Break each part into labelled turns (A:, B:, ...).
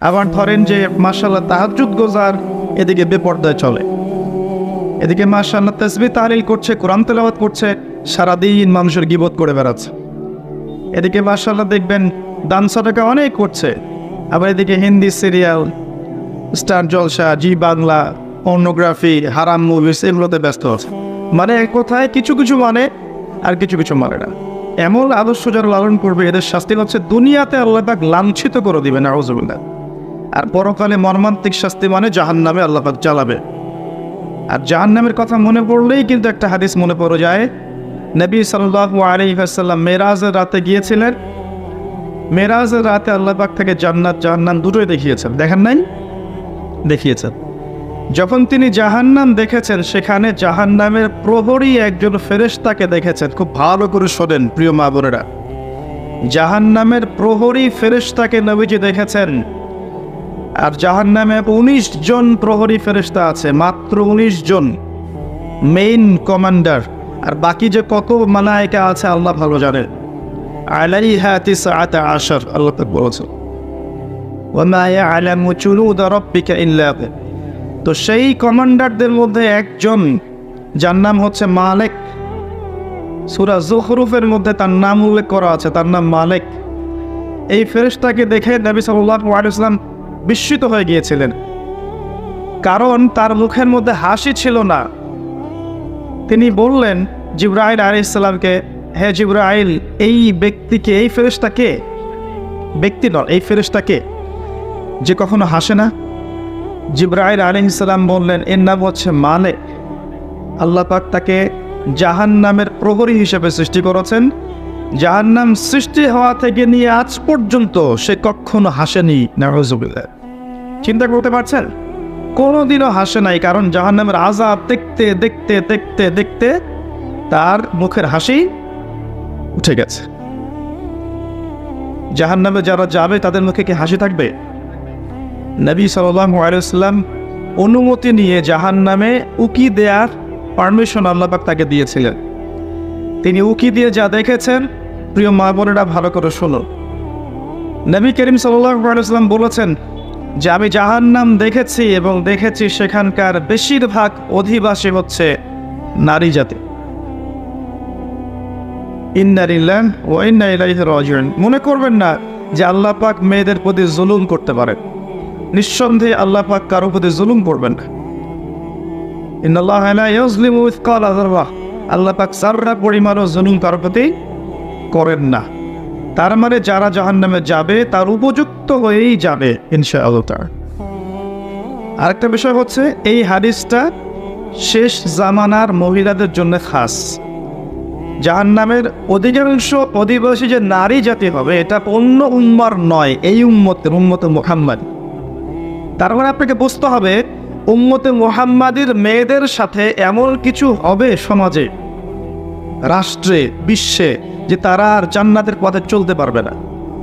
A: আবার ধরেন যে মাশাআল্লাহ তাহাজ্জুদ গোজার, এদিকে বেপর্দায় চলে, এদিকে মাশাআল্লাহ তাসবিহ তাহলিল করছে, কোরআন তেলাওয়াত করছে, সারাদিন মানুষের গীবত করে বেড়াচ্ছে। এদিকে মাশাআল্লাহ দেখবেন দান সাদাকা অনেক করছে, আবার এদিকে হিন্দি সিরিয়াল, স্টার জলসা, জি বাংলা, পর্নোগ্রাফি, হারাম মুভিস এগুলোতে ব্যস্ত আছে। মানে এক কথায় কিছু কিছু মানে আর কিছু কিছু মানে না। এমন আদর্শ যারা লালন করবে এদের শাস্তি হচ্ছে দুনিয়াতে আল্লাহ পাক লাঞ্ছিত করে দিবে, নাউযুবিল্লাহ। আর পরকালে মর্মান্তিক শাস্তি মানে জাহান্নামে আল্লাহ পাক জ্বালাবে। আর জাহান্নামের কথা মনে পড়লেই কিন্তু একটা হাদিস মনে পড়ে যায়। নবী সাল্লাল্লাহু আলাইহি ওয়াসাল্লাম মেরাজের রাতে গিয়েছিলেন। মেরাজের রাতে আল্লাহ পাক থেকে জান্নাত জাহান্নাম দুটোই দেখিয়েছেন, দেখেন নাই? দেখিয়েছেন। যখন তিনি জাহান্নাম দেখেছেন, সেখানে জাহান্নামের প্রহরী একজন ফেরেশতাকে দেখেছেন। খুব ভালো করে শোনেন প্রিয় মা বোনেরা, জাহান্নামের প্রহরী ফেরেশতাকে নবীজি দেখেছেন। আর জাহান্নামে 19 জন প্রহরী ফেরেশতা আছে, মাত্র 19 জন মেইন কমান্ডার। আর বাকি যে কত মালায়েকা আছে আল্লাহ ভালো জানেন। আলাইহা 19 আল্লাহ পাক বলেছেন, ওয়া মা ইয়ালামু জুনুদা রাব্বিকা ইল্লা হু। তো সেই কমান্ডারদের মধ্যে একজন, যার নাম হচ্ছে মালিক। সূরা যুখরুফের মধ্যে তার নাম উল্লেখ করা আছে, তার নাম মালিক। এই ফেরেশতাকে দেখে নবী সাল্লাল্লাহু আলাইহি ওয়াসাল্লাম বিস্মিত হয়ে গিয়েছিলেন, কারণ তার মুখের মধ্যে হাসি ছিল না। তিনি বললেন জিবরাইল আলাইহিস সালামকে, হে জিবরাইল, এই ব্যক্তিকে, এই ফেরেশতাকে, ব্যক্তি নয়, এই ফেরেশতাকে যে কখনো হাসে না? জিবরাইল আলাইহিস সালাম বললেন, এর নাম হচ্ছে মালিক। আল্লাহ পাক তাকে জাহান্নামের প্রহরী হিসেবে সৃষ্টি করেছেন। জাহান্নাম সৃষ্টি হওয়া থেকে নিয়ে আজ পর্যন্ত সে কখনো হাসেনি, নাউযুবিল্লাহ। চিন্তা করতে পারছেন? কোনোদিনও হাসে নাই, কারণ জাহান্নামের আযাব দেখতে দেখতে দেখতে দেখতে তার মুখের হাসি উঠে গেছে। জাহান্নামে যারা যাবে তাদের মুখে কি হাসি থাকবে? নবী সাল্লাল্লাহু আলাইহি ওয়াসাল্লাম অনুমতি নিয়ে জাহান্নামে উকি দেওয়ার পারমিশন আল্লাহ পাক তাকে দিয়েছিলেন। তিনি উকি দিয়ে যা দেখেছেন, প্রিয় মা বোনেরা ভালো করে শুনুন। নবী করিম সাল্লাল্লাহু আলাইহি ওয়াসাল্লাম বলেছেন যে আমি জাহান্নাম দেখেছি এবং দেখেছি সেখানকার বেশিরভাগ অধিবাসী হচ্ছে নারী জাতি। ইন্না লিল্লাহি ওয়া ইন্না ইলাইহি রাজিউন। মনে করবেন না যে আল্লাহ পাক মেয়েদের প্রতি জুলুম করতে পারেন। নিঃসন্দেহে আল্লাহ পাক কারো প্রতি জুলুম করবেন না। ইন্নাল্লাহা লা ইউযলিমু মিসকালা যাররাহ। আল্লাহ পাক যাররা পরিমাণও জুলুম কারো প্রতি করেন না। তার মানে যারা জাহান্নামে যাবে তার উপযুক্ত হয়েই যাবে ইনশাআল্লাহ তাআলা। আরেকটা বিষয় হচ্ছে, এই হাদিসটা শেষ জামানার মহিলাদের জন্য খাস। জাহান্নামের অধিকাংশ অধিবাসী যে নারী জাতি হবে, এটা অন্য উম্মার নয়, এই উম্মতে মুহাম্মদ। তার মানে আপনাকে বুঝতে হবে, উম্মতে মুহাম্মাদির মেয়েদের সাথে এমন কিছু হবে সমাজে, রাষ্ট্রে, বিশ্বে, যে তারা আর জান্নাতের পথে চলতে পারবে না,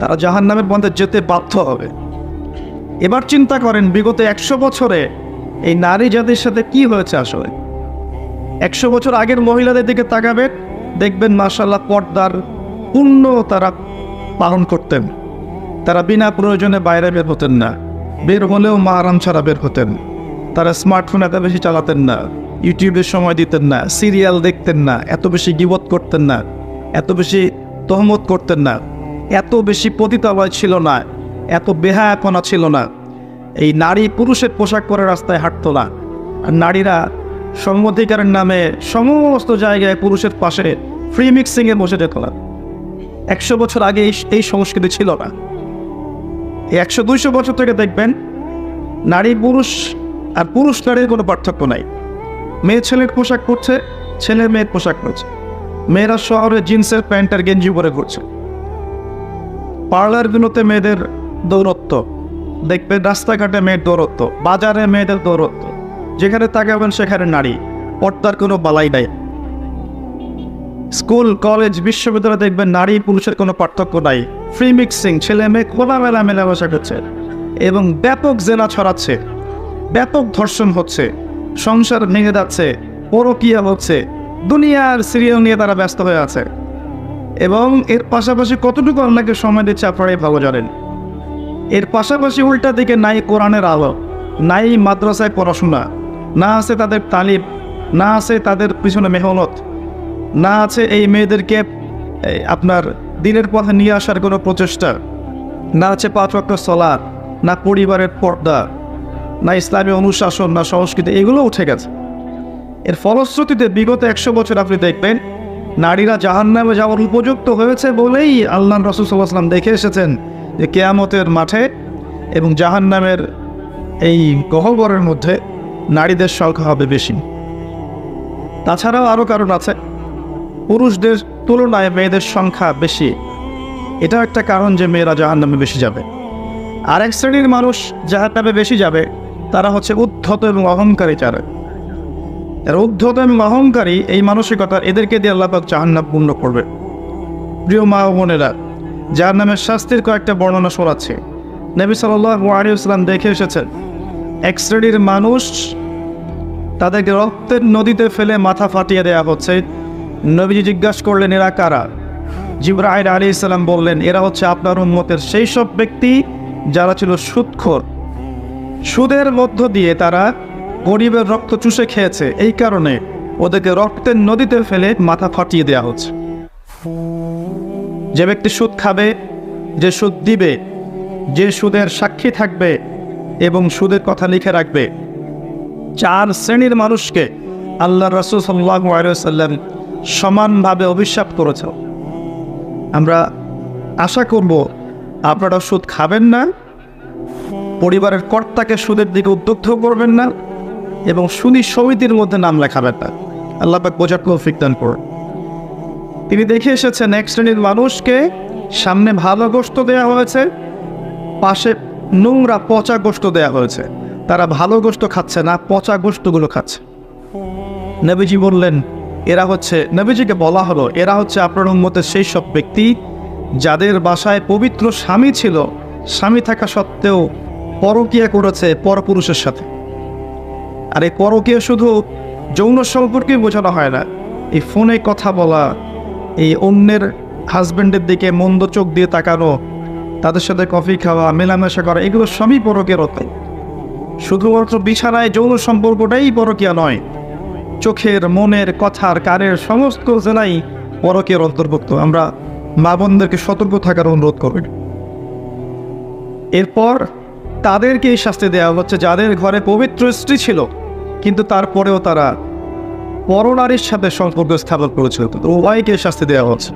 A: তারা জাহান্নামের পথে যেতে বাধ্য হবে। এবার চিন্তা করেন, বিগত 100 বছরে এই নারী জাতির সাথে কি হয়েছে আসলে। 100 বছর আগের মহিলাদের দিকে তাকাবেন, দেখবেন মাশাআল্লাহ পর্দার পূর্ণ তারা পালন করতেন। তারা বিনা প্রয়োজনে বাইরে বের হতেন না, বের হলেও মাহরাম ছাড়া বের হতেন। তারা স্মার্টফোন এত বেশি চালাতেন না, ইউটিউবে সময় দিতেন না, সিরিয়াল দেখতেন না, এত বেশি গীবত করতেন না, এত বেশি তহমত করতেন না, এত বেশি পতিতালয় ছিল না, এত বেহায়াপনা ছিল না। এই নারী পুরুষের পোশাক পরে রাস্তায় হাঁটত না। আর নারীরা সমঅধিকারের নামে সমস্ত জায়গায় পুরুষের পাশে ফ্রি মিক্সিংয়ে বসে যেত না। 100 বছর আগে এই সংস্কৃতি ছিল না। এই 100-200 বছর থেকে দেখবেন নারী পুরুষ আর পুরুষ নারীর কোনো পার্থক্য নাই। মেয়ে ছেলের পোশাক পরছে, ছেলে মেয়ের পোশাক পরছে। মেয়েরা শহরে জিন্সের প্যান্ট আর গেঞ্জি পরে ঘুরছে। পার্লারগুলোতে মেয়েদের দৌরত্ব দেখবেন, রাস্তাঘাটে মেয়ের দৌরত্ব, বাজারে মেয়েদের দৌরত্ব, যেখানে তাকাবেন সেখানে নারী, পর্দার কোনো বালাই নাই। স্কুল, কলেজ, বিশ্ববিদ্যালয়ে দেখবেন নারী পুরুষের কোনো পার্থক্য নাই। ফ্রি মিক্সিং, ছেলে মেয়ে খোলামেলা মেলামেশা করছে এবং ব্যাপক জেনা ছড়াচ্ছে, ব্যাপক ধর্ষণ হচ্ছে, সংসার ভেঙে যাচ্ছে, পরকীয়া হচ্ছে, দুনিয়ার সিরিয়াল নিয়ে তারা ব্যস্ত হয়ে আছে। এবং এর পাশাপাশি কতটুকু আল্লাহকে সময় দিচ্ছে আপনারাই ভালো জানেন। এর পাশাপাশি উল্টা দিকে নাই কোরআনের আলো, নাই মাদ্রাসায় পড়াশোনা, না আছে তাদের তালিম, না আছে তাদের পিছনে মেহনত, না আছে এই মেয়েদেরকে আপনার দিনের পথে নিয়ে আসার কোনো প্রচেষ্টা, না আছে 5 ওয়াক্ত সালাত, না পরিবারের পর্দা, না ইসলামী অনুশাসন, না সংস্কৃতি, এগুলো উঠে গেছে। এর ফলশ্রুতিতে বিগত 100 বছর আপনি দেখবেন নারীরা জাহান্নামে যাওয়ার উপযুক্ত হয়েছে বলেই আল্লাহ রাসূল সাল্লাল্লাহু আলাইহি ওয়াসাল্লাম দেখে এসেছেন যে কিয়ামতের মাঠে এবং জাহান্নামের এই গহ্বরের মধ্যে নারীদের সংখ্যা হবে বেশি। তাছাড়াও আরও কারণ আছে, পুরুষদের তুলনায় মেয়েদের সংখ্যা বেশি, এটা একটা কারণ যে মেয়েরা জাহান্নামে বেশি যাবে। আরেক শ্রেণীর মানুষ জাহান্নামে বেশি যাবে, তারা হচ্ছে উদ্ধত এবং অহংকারী। যারা উদ্ধত এবং অহংকারী, এই মানসিকতা, এদেরকে দিয়ে আল্লাহ পাক জাহান্নাম পূর্ণ করবে। প্রিয় মা ও বোনেরা, জাহান্নামের শাস্তির কয়েকটা বর্ণনা শোনাচ্ছে। নবী সাল্লাল্লাহু আলাইহি ওয়াসাল্লাম দেখে এসেছেন এক শ্রেণীর মানুষ, তাদেরকে রক্তের নদীতে ফেলে মাথা ফাটিয়ে দেওয়া হচ্ছে। নবীজি জিজ্ঞাসা করলেন, এরা কারা? জিবরাইল আলাইহিস সালাম বললেন, এরা হচ্ছে আপনার উম্মতের সেই সব ব্যক্তি যারা ছিল সুদখোর। সুদের মধ্য দিয়ে তারা গরিবের রক্ত চুষে খেয়েছে, এই কারণে ওদেরকে রক্তের নদীতে ফেলে মাথা ফাটিয়ে দেওয়া হচ্ছে। যে ব্যক্তি সুদ খাবে, যে সুদ দিবে, যে সুদের সাক্ষী থাকবে এবং সুদের কথা লিখে রাখবে, 4 শ্রেণীর মানুষকে আল্লাহ রাসূল সাল্লাল্লাহু আলাইহি ওয়াসাল্লাম সমানভাবে অভিশাপ করেছে। আমরা আশা করব আপনারা সুদ খাবেন না, পরিবারের কর্তাকে সুদের দিকে উদ্বুদ্ধ করবেন না এবং সুদী সমিতির মধ্যে নাম লেখাবেন না। আল্লাহ পাক বোঝার তৌফিক দান করুন। তিনি দেখে এসেছেন এক শ্রেণীর মানুষকে সামনে ভালো গোশত দেওয়া হয়েছে, পাশে নোংরা পচা গোশত দেওয়া হয়েছে। তারা ভালো গোশত খাচ্ছে না, পচা গোশতগুলো খাচ্ছে। নবীজি বললেন, এরা হচ্ছে, নবীজিকে বলা হলো, এরা হচ্ছে আপনার উম্মতের সেই সব ব্যক্তি যাদের বাসায় পবিত্র স্বামী ছিল, স্বামী থাকা সত্ত্বেও পরকীয়া করেছে পরপুরুষের সাথে। আর এই পরকীয়া শুধু যৌন সম্পর্কে বোঝানো হয় না, এই ফোনে কথা বলা, এই অন্যের হাজব্যান্ডের দিকে মন্দ চোখ দিয়ে তাকানো, তাদের সাথে কফি খাওয়া, মেলামেশা করা, এগুলো সবই পরকীয়ার অর্থ। শুধুমাত্র বিছানায় যৌন সম্পর্কটাই পরকীয়া নয়, চোখের, মনের, কথার, কানের সমস্ত জেলাই পরকীয়ার অন্তর্ভুক্ত। আমরা মা বোনদেরকে সতর্ক থাকার অনুরোধ করবেন। এরপর তাদেরকে এই শাস্তি দেওয়া হচ্ছে যাদের ঘরে পবিত্র স্ত্রী ছিল কিন্তু তারপরেও তারা পরনারীর সাথে সম্পর্ক স্থাপন করেছিল, উভয়কে শাস্তি দেওয়া হচ্ছে।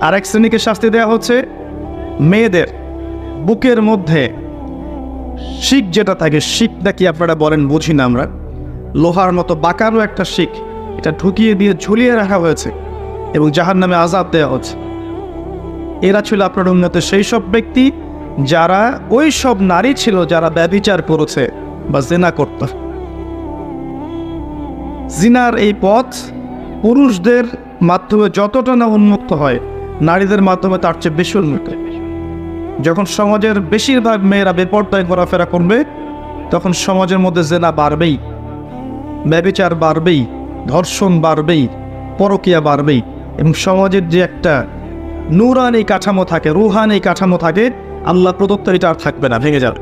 A: আরেক শ্রেণীকে শাস্তি দেওয়া হচ্ছে মেয়েদের বুকের মধ্যে শিক যেটা থাকে, শিকটা কি আপনারা বলেন বুঝি না আমরা, লোহার মতো বাঁকানো একটা শিক, এটা ঢুকিয়ে দিয়ে ঝুলিয়ে রাখা হয়েছে এবং জাহান্নামে আযাব দেওয়া হচ্ছে। এরা ছিল আপনার উম্মতের সেই সব ব্যক্তি যারা ওই সব নারী ছিল যারা ব্যভিচার করেছে বা জিনা করত। জিনার এই পথ পুরুষদের মাধ্যমে যতটা না উন্মুক্ত হয়, নারীদের মাধ্যমে তার চেয়ে বেশি উন্মুক্ত। যখন সমাজের বেশিরভাগ মেয়েরা বেপরদায় ঘোরাফেরা করবে, তখন সমাজের মধ্যে জিনা বাড়বেই, ব্যভিচার বাড়বেই, ধর্ষণ বাড়বেই, পরকীয়া বাড়বেই এবং সমাজের যে একটা নূরানি কাঠামো থাকে, রুহানি কাঠামো থাকে, আল্লাহ প্রদত্ত, এটা আর থাকবে না, ভেঙে যাবে।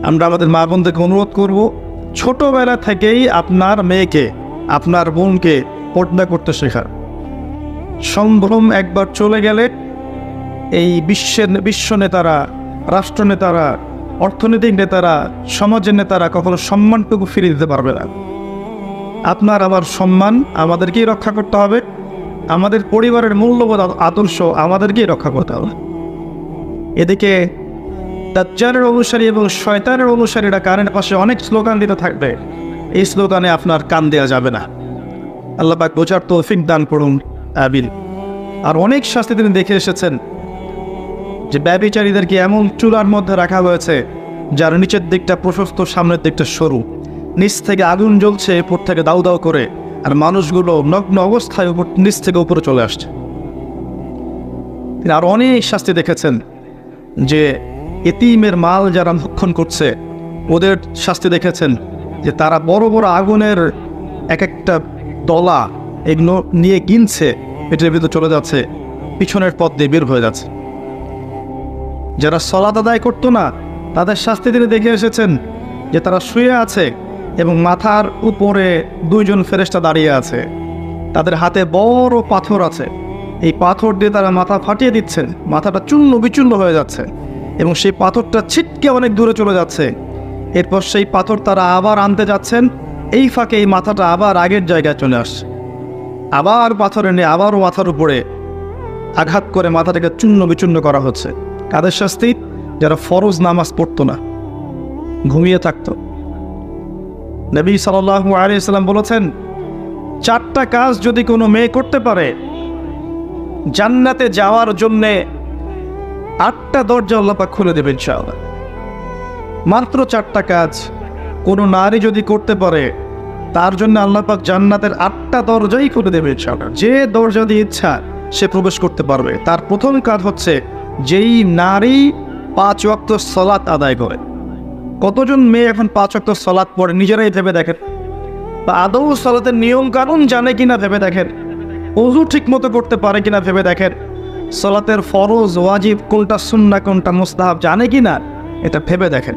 A: আমরা আমাদের মা বোনদেরকে অনুরোধ করব, ছোটবেলা থেকেই আপনার মেয়েকে, আপনার বোনকে পর্দা করতে শেখার। সম্ভ্রম একবার চলে গেলে এই বিশ্ব নেতারা, রাষ্ট্রনেতারা, অর্থনৈতিক নেতারা, সমাজের নেতারা কখনো সম্মানটুকু ফিরিয়ে দিতে পারবে না। আপনার আমার সম্মান আমাদেরকেই রক্ষা করতে হবে, আমাদের পরিবারের মূল্যবোধ আদর্শ আমাদেরকেই রক্ষা করতে হবে। এদিকে দাজ্জালের অনুসারী এবং শয়তানের অনুসারীরা কানের পাশে অনেক স্লোগান দিতে থাকবে, এই স্লোগানে আপনার কান দেওয়া যাবে না। আল্লাহ পাক বোঝার তৌফিক দান করুন, আমিন। আর অনেক শাস্তি তিনি দেখে এসেছেন যে ব্যভিচারীদেরকে এমন চুলার মধ্যে রাখা হয়েছে যার নিচের দিকটা প্রশস্ত, সামনের দিকটা সরু, নিচ থেকে আগুন জ্বলছে উপর থেকে দাউ দাউ করে, আর মানুষগুলো নগ্ন অবস্থায় নিচ থেকে উপরে চলে আসছে। তিনি আর অনেক শাস্তি দেখেছেন যে এতিমের মাল যারা ভক্ষণ করছে ওদের শাস্তি দেখেছেন, যে তারা বড় বড় আগুনের এক একটা দলা এগুলো নিয়ে কিনছে, পেটের ভিতরে চলে যাচ্ছে, পিছনের পথ দিয়ে বের হয়ে যাচ্ছে। যারা সালাত আদায় করতো না তাদের শাস্তি তিনি দেখে এসেছেন যে তারা শুয়ে আছে এবং মাথার উপরে দুইজন ফেরেশতা দাঁড়িয়ে আছে, তাদের হাতে বড় পাথর আছে, এই পাথর দিয়ে তারা মাথা ফাটিয়ে দিচ্ছেন, মাথাটা চূর্ণ বিচূর্ণ হয়ে যাচ্ছে এবং সেই পাথরটা ছিটকে অনেক দূরে চলে যাচ্ছে। এরপর সেই পাথর তারা আবার আনতে যাচ্ছেন, এই ফাঁকে এই মাথাটা আবার আগের জায়গায় চলে আসছে, আবার পাথর এনে আবারও মাথার উপরে আঘাত করে মাথাটাকে চূর্ণ বিচূর্ণ করা হচ্ছে। কাদের শাস্তি? যারা ফরজ নামাজ পড়তো না, ঘুমিয়ে থাকতো। নবী সাল্লাল্লাহু আলাইহি ওয়াসাল্লাম বলেছেন, 4টা কাজ যদি কোনো মেয়ে করতে পারে, জান্নাতে যাওয়ার জন্যে 8টা দরজা আল্লাহ পাক খুলে দেবেন ইনশাআল্লাহ। মাত্র 4টা কাজ কোনো নারী যদি করতে পারে, তার জন্য আল্লাহ পাক জান্নাতের 8টা দরজাই খুলে দেবে ইনশাআল্লাহ। যে দরজা দিয়ে ইচ্ছা সে প্রবেশ করতে পারবে। তার প্রথম কাজ হচ্ছে, যেই নারী 5 ওয়াক্ত সালাত আদায় করে। কতজন মেয়ে এখন 5 ওয়াক্ত সালাত পড়ে নিজেরাই ভেবে দেখেন, বা আদৌ সালাতের নিয়ম কানুন জানে কিনা ভেবে দেখেন, ওযু ঠিক মতো করতে পারে কিনা ভেবে দেখেন, সালাতের ফরজ ওয়াজিব কোনটা, সুন্নাহ কোনটা, মুস্তাহাব জানে কিনা এটা ভেবে দেখেন।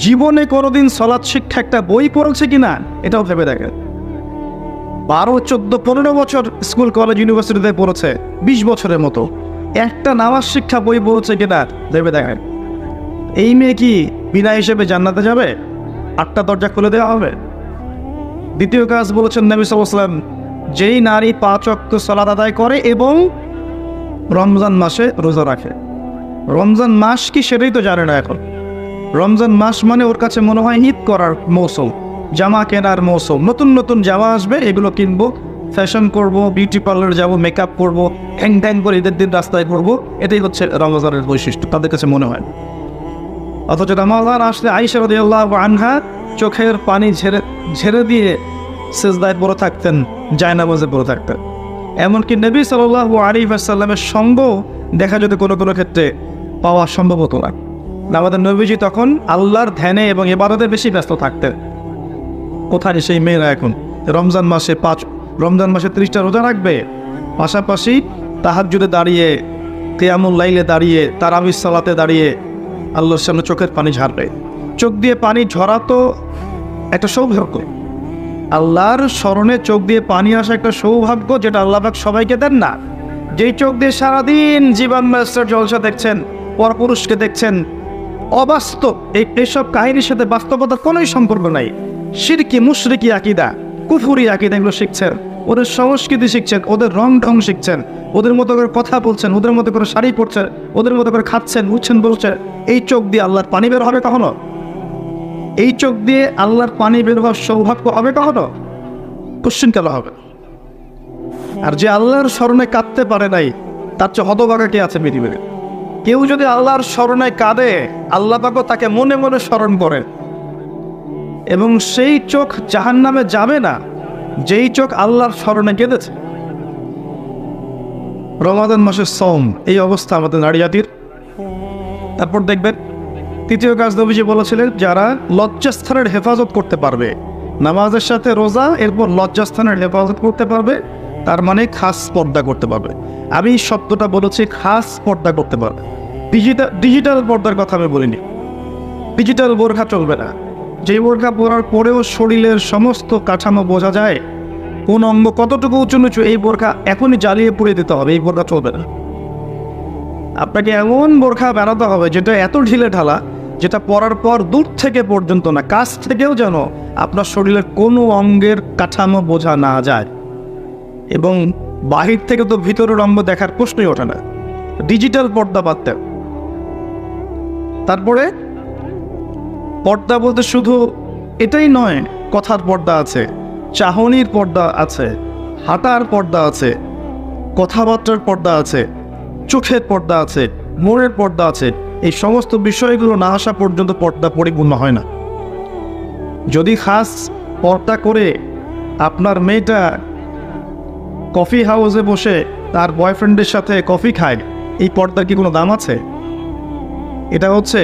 A: জীবনে কোনোদিন সালাত শিক্ষা একটা বই পড়েছে কিনা এটাও ভেবে দেখেন। 12, 14, 15 বছর স্কুল কলেজ ইউনিভার্সিটিতে পড়েছে, 20 বছরের মতো একটা নামাজ শিক্ষা বই পড়েছে কিনা ভেবে দেখেন। এই মেয়ে কি বিনা হিসেবে জান্নাতে যাবে? 8টা দরজা খুলে দেওয়া হবে। দ্বিতীয় কাজ বলেছেন নবী সাল্লাল্লাহু আলাইহি ওয়াসাল্লাম, যেই নারী 5 ওয়াক্ত সালাত আদায় করে এবং রমজান মাসে রোজা রাখে। রমজান মাস কি সেটাই তো জানে না এখন। রমজান মাস মানে ওর কাছে মনে হয় ঈদ করার মৌসুম, জামা কেনার মৌসুম, নতুন নতুন জামা আসবে, এগুলো কিনবো, ফ্যাশন করব, বিউটি পার্লার যাবো, মেকআপ করবো, হ্যাং ট্যাং করে ঈদের দিন রাস্তায় করবো, এটাই হচ্ছে রমজানের বৈশিষ্ট্য তাদের কাছে মনে হয়। অথচ রমজান আসলে আয়েশা রাদিয়াল্লাহু আনহা চোখের পানি ঝেড়ে দিয়ে সিজদায় পড়ে থাকতেন, জায়নামাজে পড়ে থাকতেন। এমনকি নবী সাল্লাল্লাহু আলাইহি ওয়াসাল্লামের সঙ্গ দেখা যেত কোনো কোনো ক্ষেত্রে পাওয়া সম্ভব হতো না। আমাদের নবীজি তখন আল্লাহর ধ্যানে এবং ইবাদতে বেশি ব্যস্ত থাকতেন। কোথায় সেই মেয়েরা এখন রমজান মাসে 30টা রোজা রাখবে, পাশাপাশি তাহাজ্জুদে দাঁড়িয়ে, কিয়ামুল লাইলে দাঁড়িয়ে, তারাবির সালাতে দাঁড়িয়ে আল্লাহর সামনে চোখের পানি ঝাড়বে। চোখ দিয়ে পানি ঝরা তো একটা সৌভাগ্য, আল্লাহর স্মরণে চোখ দিয়ে পানি আসা একটা সৌভাগ্য, যেটা আল্লাহ পাক সবাইকে দেন না। যেই চোখ দিয়ে সারাদিন জীবন মাস্টার জলসা দেখছেন, পরপুরুষকে দেখছেন, অবাস্তব এইসব কাহিনীর সাথে বাস্তবতার কোনোই সম্পর্ক নাই। শিরকি মুশরিকি আকীদা, কুফরি আকীদা এগুলো শিখছেন, ওদের সংস্কৃতি শিখছেন, ওদের রং ঢং শিখছেন, ওদের মতো করে কথা বলছেন, ওদের মতো করে শাড়ি পরছেন, ওদের মতো করে খাচ্ছেন, উঠছেন, বলছেন। এই চোখ দিয়ে আল্লাহর পানি বের হবে কখনো? এই চোখ দিয়ে আল্লাহর পানি বের হওয়ার সৌভাগ্য হবে কখনো? কোশ্চিন কেন হবে? আর যে আল্লাহর স্মরণে কাঁদতে পারে নাই, তার চেয়ে হতভাগা কে আছে পৃথিবীতে? কেউ যদি আল্লাহর স্মরণে কাঁদে, আল্লাহ পাকও তাকে মনে মনে স্মরণ করে, এবং সেই চোখ জাহান্নামে যাবে না যেই চোখ আল্লাহর স্মরণে কেঁদেছে। রমাদান মাসের সওম, এই অবস্থা আমাদের নারী জাতির। তারপর দেখবেন তৃতীয় কাজ নবীজি বলেছিলেন, যারা লজ্জাস্থানের হেফাজত করতে পারবে, নামাজের সাথে রোজা, এরপর লজ্জাস্থানের হেফাজত করতে পারবে, তার মানে খাস পর্দা করতে পারবে। আমি শব্দটা বলেছি খাস পর্দা করতে পারবে। ডিজিটাল পর্দার কথা আমি বলিনি। ডিজিটাল বোরখা চলবে না। যেই বোরখা পরার পরেও শরীরের সমস্ত কাঠামো বোঝা যায়, কোন অঙ্গ কতটুকু উঁচু নিচু, এই বোরখা এখনই জ্বালিয়ে পুড়িয়ে দিতে হবে। এই বোরখা চলবে না। আপনাকে এমন বোরখা বানাতে হবে যেটা এত ঢিলে ঢালা, যেটা পরার পর দূর থেকে পর্যন্ত না, কাছ থেকেও যেন আপনার শরীরের কোনো অঙ্গের কাঠামো বোঝা না যায়, এবং বাহির থেকে তো ভিতরের অঙ্গ দেখার প্রশ্নই ওঠে না। ডিজিটাল পর্দা বাদতে। তারপরে পর্দা বলতে শুধু এটাই নয়, কথার পর্দা আছে, চাহনির পর্দা আছে, হাঁটার পর্দা আছে, কথাবার্তার পর্দা আছে, চোখের পর্দা আছে, মনের পর্দা আছে। এই সমস্ত বিষয়গুলো না আসা পর্যন্ত পর্দা পরিপূর্ণ হয় না। যদি খাস পর্দা করে আপনার মেয়েটা কফি হাউসে বসে তার বয়ফ্রেন্ডের সাথে কফি খায়, এই পর্দার কি কোনো দাম আছে? এটা হচ্ছে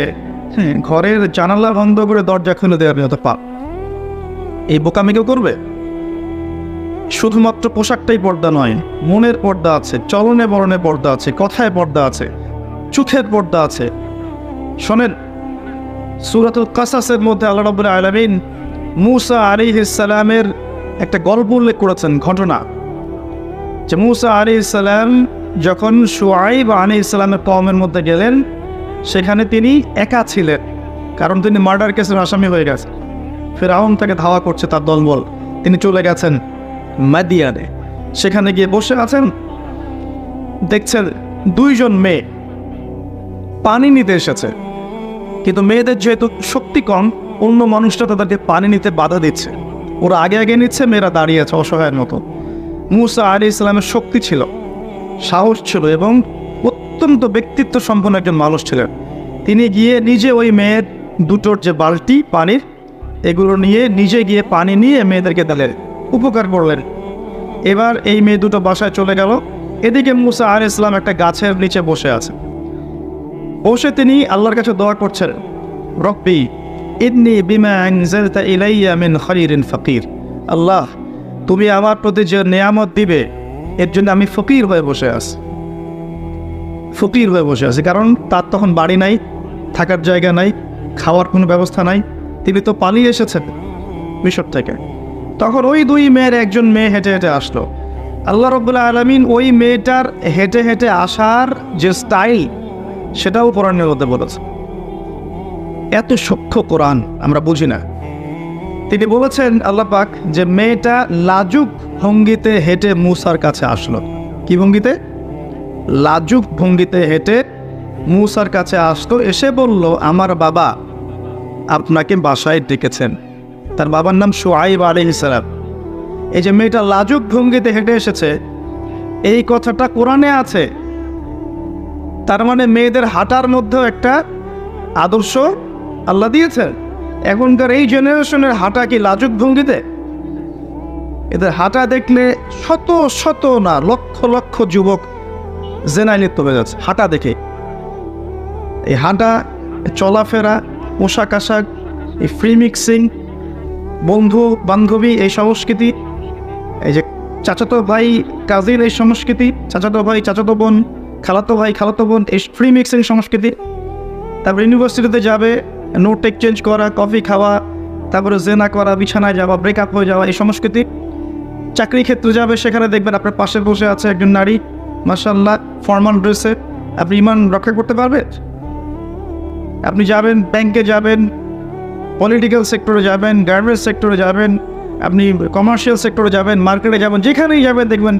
A: ঘরের জানালা বন্ধ করে দরজা খুলে দেওয়ার মতো পাপ। এই বোকামি কেউ করবে? শুধুমাত্র পোশাকটাই পর্দা নয়, মনের পর্দা আছে, চলনে বরণে পর্দা আছে, কথায় পর্দা আছে, চোখের পর্দা আছে, শোনেন, সূরাতুল কাসাসের মধ্যে আল্লাহ রাব্বুল আলামিন মূসা আলাইহিস সালামের একটা গল্প উল্লেখ করেছেন, ঘটনা, যে মূসা আলাইহিস সালাম যখন শুআইব আলাইহিস সালামের কওমের মধ্যে গেলেন, সেখানে তিনি একা ছিলেন, কারণ তিনি মার্ডার কেসের আসামি হয়ে গেছেন। ফিরআউন তাকে ধাওয়া করছে, তার দলবল। তিনি চলে গেছেন মাদিয়ানে, সেখানে গিয়ে বসে আছেন। দেখছেন দুইজন মেয়ে পানি নিতে এসেছে, কিন্তু মেয়েদের যেহেতু শক্তি কম, অন্য মানুষটা তাদেরকে পানি নিতে বাধা দিচ্ছে। ওরা আগে আগে নিচ্ছে, মেয়েরা দাঁড়িয়ে আছে অসহায়ের মতো। মূসা আলাইহিস সালামের শক্তি ছিল, সাহস ছিল এবং অত্যন্ত ব্যক্তিত্ব সম্পন্ন একজন মানুষ ছিলেন। তিনি গিয়ে নিজে ওই মেয়ের দুটোর যে বালতি পানির, এগুলো নিয়ে নিজে গিয়ে পানি নিয়ে মেয়েদেরকে দিলেন, উপকার করলেন। এবার এই মেয়ে দুটো বাসায় চলে গেল। এদিকে মূসা আলাইহিস সালাম একটা গাছের নিচে বসে আছে। বসে তিনি আল্লাহর কাছে দোয়া করছেন, রব্বি ইন্নী বিমা আনজালতা ইলাইয়া মিন খাইরিন ফাকির। আল্লাহ, তুমি আমার প্রতি যে নেয়ামত দিবে, এর জন্য আমি ফকির হয়ে বসে আছি। ফকির হয়ে বসে আছি কারণ তার তখন বাড়ি নাই, থাকার জায়গা নাই, খাওয়ার কোনো ব্যবস্থা নাই। তিনি তো পালিয়ে এসেছেন মিশর থেকে। তখন ওই দুই মেয়ের একজন মেয়ে হেঁটে হেঁটে আসলো। আল্লাহ রাব্বুল আলামিন ওই মেয়েটার হেঁটে হেঁটে আসার যে স্টাইল, সেটাও কোরআনের মধ্যে বলেছে। এত সূক্ষ্ম কোরআন আমরা বুঝি না। তিনি বলেছেন আল্লাহ পাক যে মেয়েটা লাজুক ভঙ্গিতে হেঁটে মূসার কাছে আসলো। কি ভঙ্গিতে? লাজুক ভঙ্গিতে হেঁটে মূসার কাছে আসলো। এসে বলল, আমার বাবা আপনাকে বাসায় ডেকেছেন। তার বাবার নাম শুআইব আলাইহিস সালাম। এই যে মেয়েটা লাজুক ভঙ্গিতে হেঁটে এসেছে, এই কথাটা কোরআনে আছে। তার মানে মেয়েদের হাঁটার মধ্যেও একটা আদর্শ আল্লাহ দিয়েছেন। এখনকার এই জেনারেশনের হাঁটা কি লাজুক ভঙ্গিতে? এদের হাঁটা দেখলে শত শত না লক্ষ লক্ষ যুবক জেনায় লিপ্ত হয়ে যাচ্ছে হাঁটা দেখে। এই হাঁটা, চলাফেরা, পোশাক আশাক, এই ফ্রি মিক্সিং, বন্ধু বান্ধবী এই সংস্কৃতি, এই যে চাচাতো ভাই কাজিন এই সংস্কৃতি, চাচাতো ভাই চাচাতো বোন, খালাতো ভাই খালাতো বোন, এই ফ্রি মিক্সিং সংস্কৃতি। তারপর ইউনিভার্সিটিতে যাবে, নোট এক্সচেঞ্জ করা, কফি খাওয়া, তারপরে জেনা করা, বিছানায় যাওয়া, ব্রেকআপ হয়ে যাওয়া, এই সংস্কৃতি। চাকরি ক্ষেত্রে যাবে, সেখানে দেখবেন আপনার পাশে বসে আছে একজন নারী, মাশাআল্লাহ ফরমাল ড্রেসে। আপনি ইমান রক্ষা করতে পারবেন? আপনি যাবেন, ব্যাংকে যাবেন, পলিটিক্যাল সেক্টরে যাবেন, গার্মেন্টস সেক্টরে যাবেন, আপনি কমার্শিয়াল সেক্টরে যাবেন, মার্কেটে যাবেন, যেখানেই যাবেন দেখবেন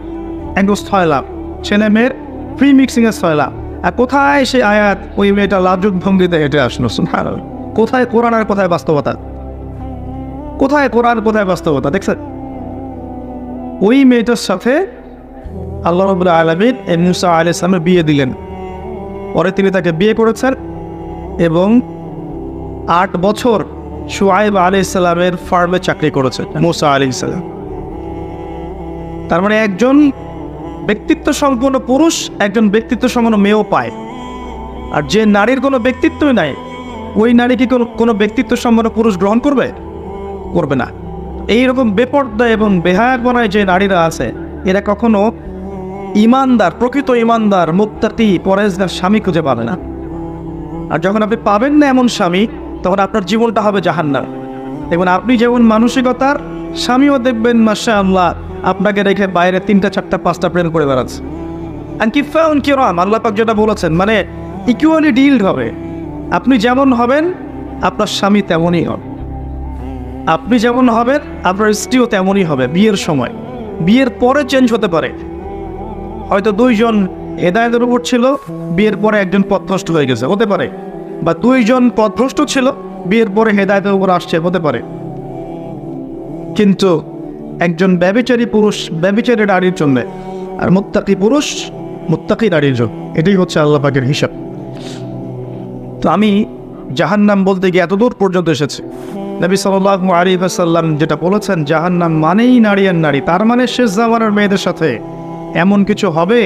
A: একদম স্থয়লাভ, ছেলে মেয়ের ফ্রি মিক্সিংয়ের স্থয়লাভ। আর কোথায় সে আয়াত ওই মেয়েটা লাজুক ভঙ্গিতে হেঁটে আসলো? সুবহানাল্লাহ। কোথায় কোরআন আর কোথায় বাস্তবতা? কোথায় কোরআন, কোথায় বাস্তবতা? দেখছেন ওই মেয়েটার সাথে আল্লাহ রাব্বুল আলামিন মূসা আলাইহিস সালামের বিয়ে দিলেন। পরে তিনি তাকে বিয়ে করেছেন এবং 8 বছর শুআইব আলাইহিস সালামের ফার্মে চাকরি করেছেন মূসা আলাইহিস সালাম। তার মানে একজন ব্যক্তিত্ব সম্পন্ন পুরুষ একজন ব্যক্তিত্ব সম্পন্ন মেয়েও পায়। আর যে নারীর কোনো ব্যক্তিত্বই নাই, ওই নারী কি কোনো ব্যক্তিত্ব সম্পন্ন পুরুষ গ্রহণ করবে? করবে না। এইরকম বেপর্দা এবং বেহায়াপনায় যে নারীরা আছে, এরা কখনো ইমানদার, প্রকৃত ইমানদার, মুত্তাকি, পরেজগার স্বামী খুঁজে পাবে না। আর যখন আপনি পাবেন না এমন স্বামী, তখন আপনার জীবনটা হবে জাহান্নাম। দেখবেন আপনি যেমন মানসিকতার, স্বামীও দেখবেন মাশাআল্লাহ আপনাকে রেখে বাইরে 3টা 4টা 5টা প্রেম করে বেড়াচ্ছে। আর কিফাউন কিরাম, আল্লাহ পাক যেটা বলেছেন, মানে ইকুয়ালি ডিলড হবে। আপনি যেমন হবেন আপনার স্বামী তেমনই হবে, আপনি যেমন হবেন আপনার স্ত্রীও তেমনই হবে। বিয়ের সময়, বিয়ের পরে চেঞ্জ হতে পারে। হয়তো 2 জন হেদায়েতের উপর ছিল, বিয়ের পরে একজন পথভ্রষ্ট হয়ে গেছে, হতে পারে। বা 2 জন পথভ্রষ্ট ছিল, বিয়ের পরে হেদায়েতের উপর আসছে, হতে পারে। কিন্তু একজন ব্যভিচারী পুরুষ ব্যভিচারী নারীর জন্য, আর মুত্তাকি পুরুষ মুত্তাকি নারীর জন্য। এটাই হচ্ছে আল্লাহ পাকের হিসাব। তো আমি জাহান্নাম বলতে গিয়ে এত দূর পর্যন্ত এসেছি। নবী সাল্লাল্লাহু আলাইহি ওয়াসাল্লাম যেটা বলেছেন, জাহান্নাম মানেই নারী আর নারী। তার মানে শেষ জামানার মেয়েদের সাথে এমন কিছু হবে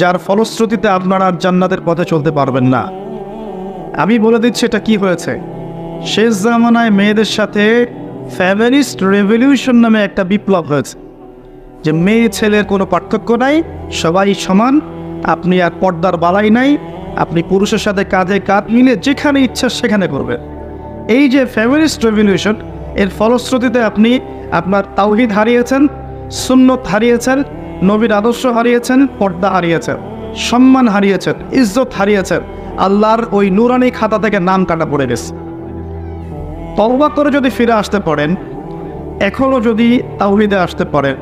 A: যার ফলশ্রুতিতে আপনারা আর জান্নাতের পথে চলতে পারবেন না। আমি বলে দিচ্ছি এটা কি হয়েছে। শেষ জামানায় মেয়েদের সাথে ফেমিনিস্ট রেভলিউশন নামে একটা বিপ্লব হয়েছে, যে মেয়ে ছেলের কোনো পার্থক্য নাই, সবাই সমান। আপনি আর পর্দার বালাই নাই, আপনি পুরুষের সাথে কাঁধে কাঁধ মিলে যেখানে ইচ্ছা সেখানে করবেন। এই যে ফেমিনিস্ট রেভলিউশন, এর ফলশ্রুতিতে আপনি আপনার তাওহীদ হারিয়েছেন, সুন্নত হারিয়েছেন, নবীর আদর্শ হারিয়েছেন, পর্দা হারিয়েছেন, সম্মান হারিয়েছেন, ইজ্জত হারিয়েছেন, আল্লাহর ওই নুরানি খাতা থেকে নাম কাটা পড়ে গেছে। তওবা করে যদি ফিরে আসতে পারেন, এখনও যদি তাওহীদে আসতে পারেন,